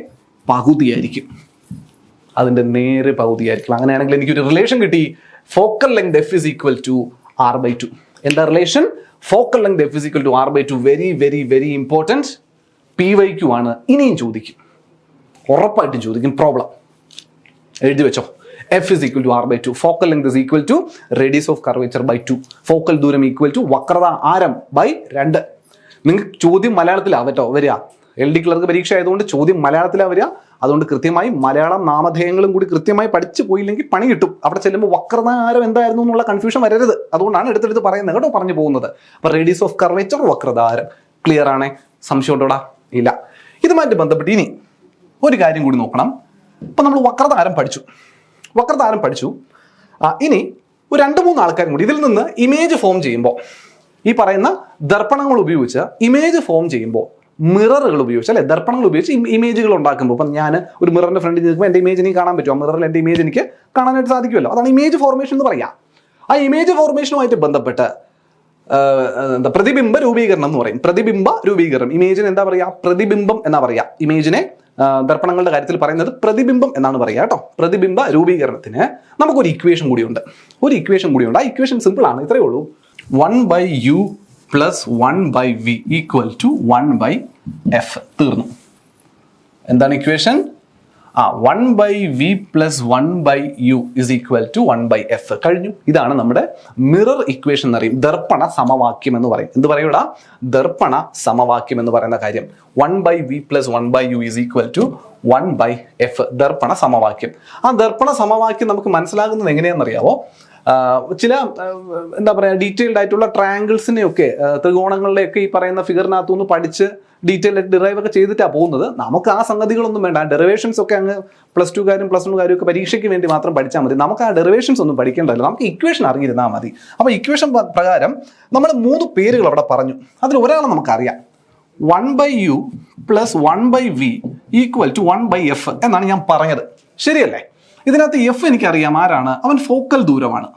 പകുതിയായിരിക്കും. അങ്ങനെയാണെങ്കിൽ എനിക്കൊരു റിലേഷൻ കിട്ടി, focal length F is equal to r/2. എന്താ relation? Focal length F is equal to r/2. Very very very important. PYQ ആണ്. ഇനിയും ചോദിക്കും, ഉറപ്പായിട്ടും ചോദിക്കും. പ്രോബ്ലം എഴുതി വെച്ചോ. F is equal to r/2. Focal length is equal to radius of curvature by 2. Focal ദൂരം equal to വക്രത ആരം by 2. നിങ്ങൾക്ക് ചോദ്യം മലയാളത്തിലാവട്ടോ വരിക. LD ക്ലർക്ക് പരീക്ഷ ആയതുകൊണ്ട് ചോദ്യം മലയാളത്തിലാണ് വരിക. അതുകൊണ്ട് കൃത്യമായി മലയാളം നാമധേയങ്ങളും കൂടി കൃത്യമായി പഠിച്ചു പോയില്ലെങ്കിൽ പണി കിട്ടും. അവിടെ ചെല്ലുമ്പോൾ വക്രത ആരം എന്തായിരുന്നു എന്നുള്ള കൺഫ്യൂഷൻ വരരുത്. അതുകൊണ്ടാണ് എടുത്തെടുത്ത് പറയുന്നത് കേട്ടോ, പറഞ്ഞു പോകുന്നത്. അപ്പൊ റേഡിയസ് ഓഫ് കർവേച്ചർ, വക്രത ആരം. ക്ലിയർ ആണേ? സംശയം ഉണ്ടോടാ? ഇല്ല. ഇതുമായിട്ട് ബന്ധപ്പെട്ട് ഇനി ഒരു കാര്യം കൂടി നോക്കണം. ഇപ്പൊ നമ്മൾ വക്രത ആരം പഠിച്ചു. ഇനി ഒരു 2-3 ആൾക്കാരും കൂടി ഇതിൽ നിന്ന് ഇമേജ് ഫോം ചെയ്യുമ്പോൾ, ഈ പറയുന്ന ദർപ്പണങ്ങൾ ഉപയോഗിച്ച് ഇമേജ് ഫോം ചെയ്യുമ്പോൾ, മിററുകൾ ഉപയോഗിച്ച് അല്ലെ, ദർപ്പണങ്ങൾ ഉപയോഗിച്ച് ഇമേജുകൾ ഉണ്ടാക്കുമ്പോൾ, ഇപ്പം ഞാൻ ഒരു മിററിന്റെ ഫ്രണ്ടിൽ നിൽക്കുമ്പോൾ എൻ്റെ ഇമേജ് എനിക്ക് കാണാൻ പറ്റും. ആ മിററിൽ എൻ്റെ ഇമേജ് എനിക്ക് കാണാനായിട്ട് സാധിക്കുമല്ലോ. അതാണ് ഇമേജ് ഫോർമേഷൻ എന്ന് പറയാം. ആ ഇമേജ് ഫോർമേഷനുമായിട്ട് ബന്ധപ്പെട്ട് പ്രതിബിംബ രൂപീകരണം എന്ന് പറയും. പ്രതിബിംബ രൂപീകരണം. ഇമേജിന് എന്താ പറയുക? പ്രതിബിംബം എന്നാ പറയാ. ഇമേജിനെ ദർപ്പണങ്ങളുടെ കാര്യത്തിൽ പറയുന്നത് പ്രതിബിംബം എന്നാണ് പറയുക കേട്ടോ. പ്രതിബിംബ രൂപീകരണത്തിന് നമുക്കൊരു ഇക്വേഷൻ കൂടിയുണ്ട്. ആ ഇക്വേഷൻ സിമ്പിൾ ആണ്. ഇത്രയേ ഉള്ളൂ. 1/u + plus 1/v equal to 1/f. തീർന്നു. എന്താണ് equation? 1/v plus 1/u is equal to 1/f. കഴിഞ്ഞു. ഇതാണ് നമ്മുടെ മിറർ ഇക്വേഷൻ എന്ന് പറയും, ദർപ്പണ സമവാക്യം എന്ന് പറയും. എന്ത് പറയൂടാ? ദർപ്പണ സമവാക്യം എന്ന് പറയുന്ന കാര്യം. 1/v plus 1/u is equal to 1/f, ദർപ്പണ സമവാക്യം. ആ ദർപ്പണ സമവാക്യം നമുക്ക് മനസ്സിലാകുന്നത് എങ്ങനെയാണെന്നറിയാവോ? ചില എന്താ പറയുക, ഡീറ്റെയിൽഡ് ആയിട്ടുള്ള ട്രയാങ്കിൾസിനെയൊക്കെ, ത്രികോണങ്ങളിലെയൊക്കെ ഈ പറയുന്ന ഫിഗറിനകത്തുനിന്ന് പഠിച്ച് ഡീറ്റെയിൽ ആയിട്ട് ഡിറൈവ് ഒക്കെ ചെയ്തിട്ടാണ് പോകുന്നത്. നമുക്ക് ആ സംഗതികളൊന്നും വേണ്ട. ആ ഡെറിവേഷൻസ് ഒക്കെ അങ്ങ് +2 +1 ഒക്കെ പരീക്ഷയ്ക്ക് വേണ്ടി മാത്രം പഠിച്ചാൽ മതി. നമുക്ക് ആ ഡെറിവേഷൻസ് ഒന്നും പഠിക്കേണ്ടല്ലോ, നമുക്ക് ഇക്വേഷൻ അറിഞ്ഞിരുന്നാൽ മതി. അപ്പോൾ ഇക്വേഷൻ പ്രകാരം നമ്മൾ 3 പേരുകൾ അവിടെ പറഞ്ഞു. അതിൽ ഒരാളെ നമുക്കറിയാം. 1/u plus 1/v equal to 1/f എന്നാണ് ഞാൻ പറഞ്ഞത്. ശരിയല്ലേ? ഇതിനകത്ത് എഫ് എനിക്കറിയാം. ആരാണ് അവൻ? ഫോക്കൽ ദൂരമാണ്.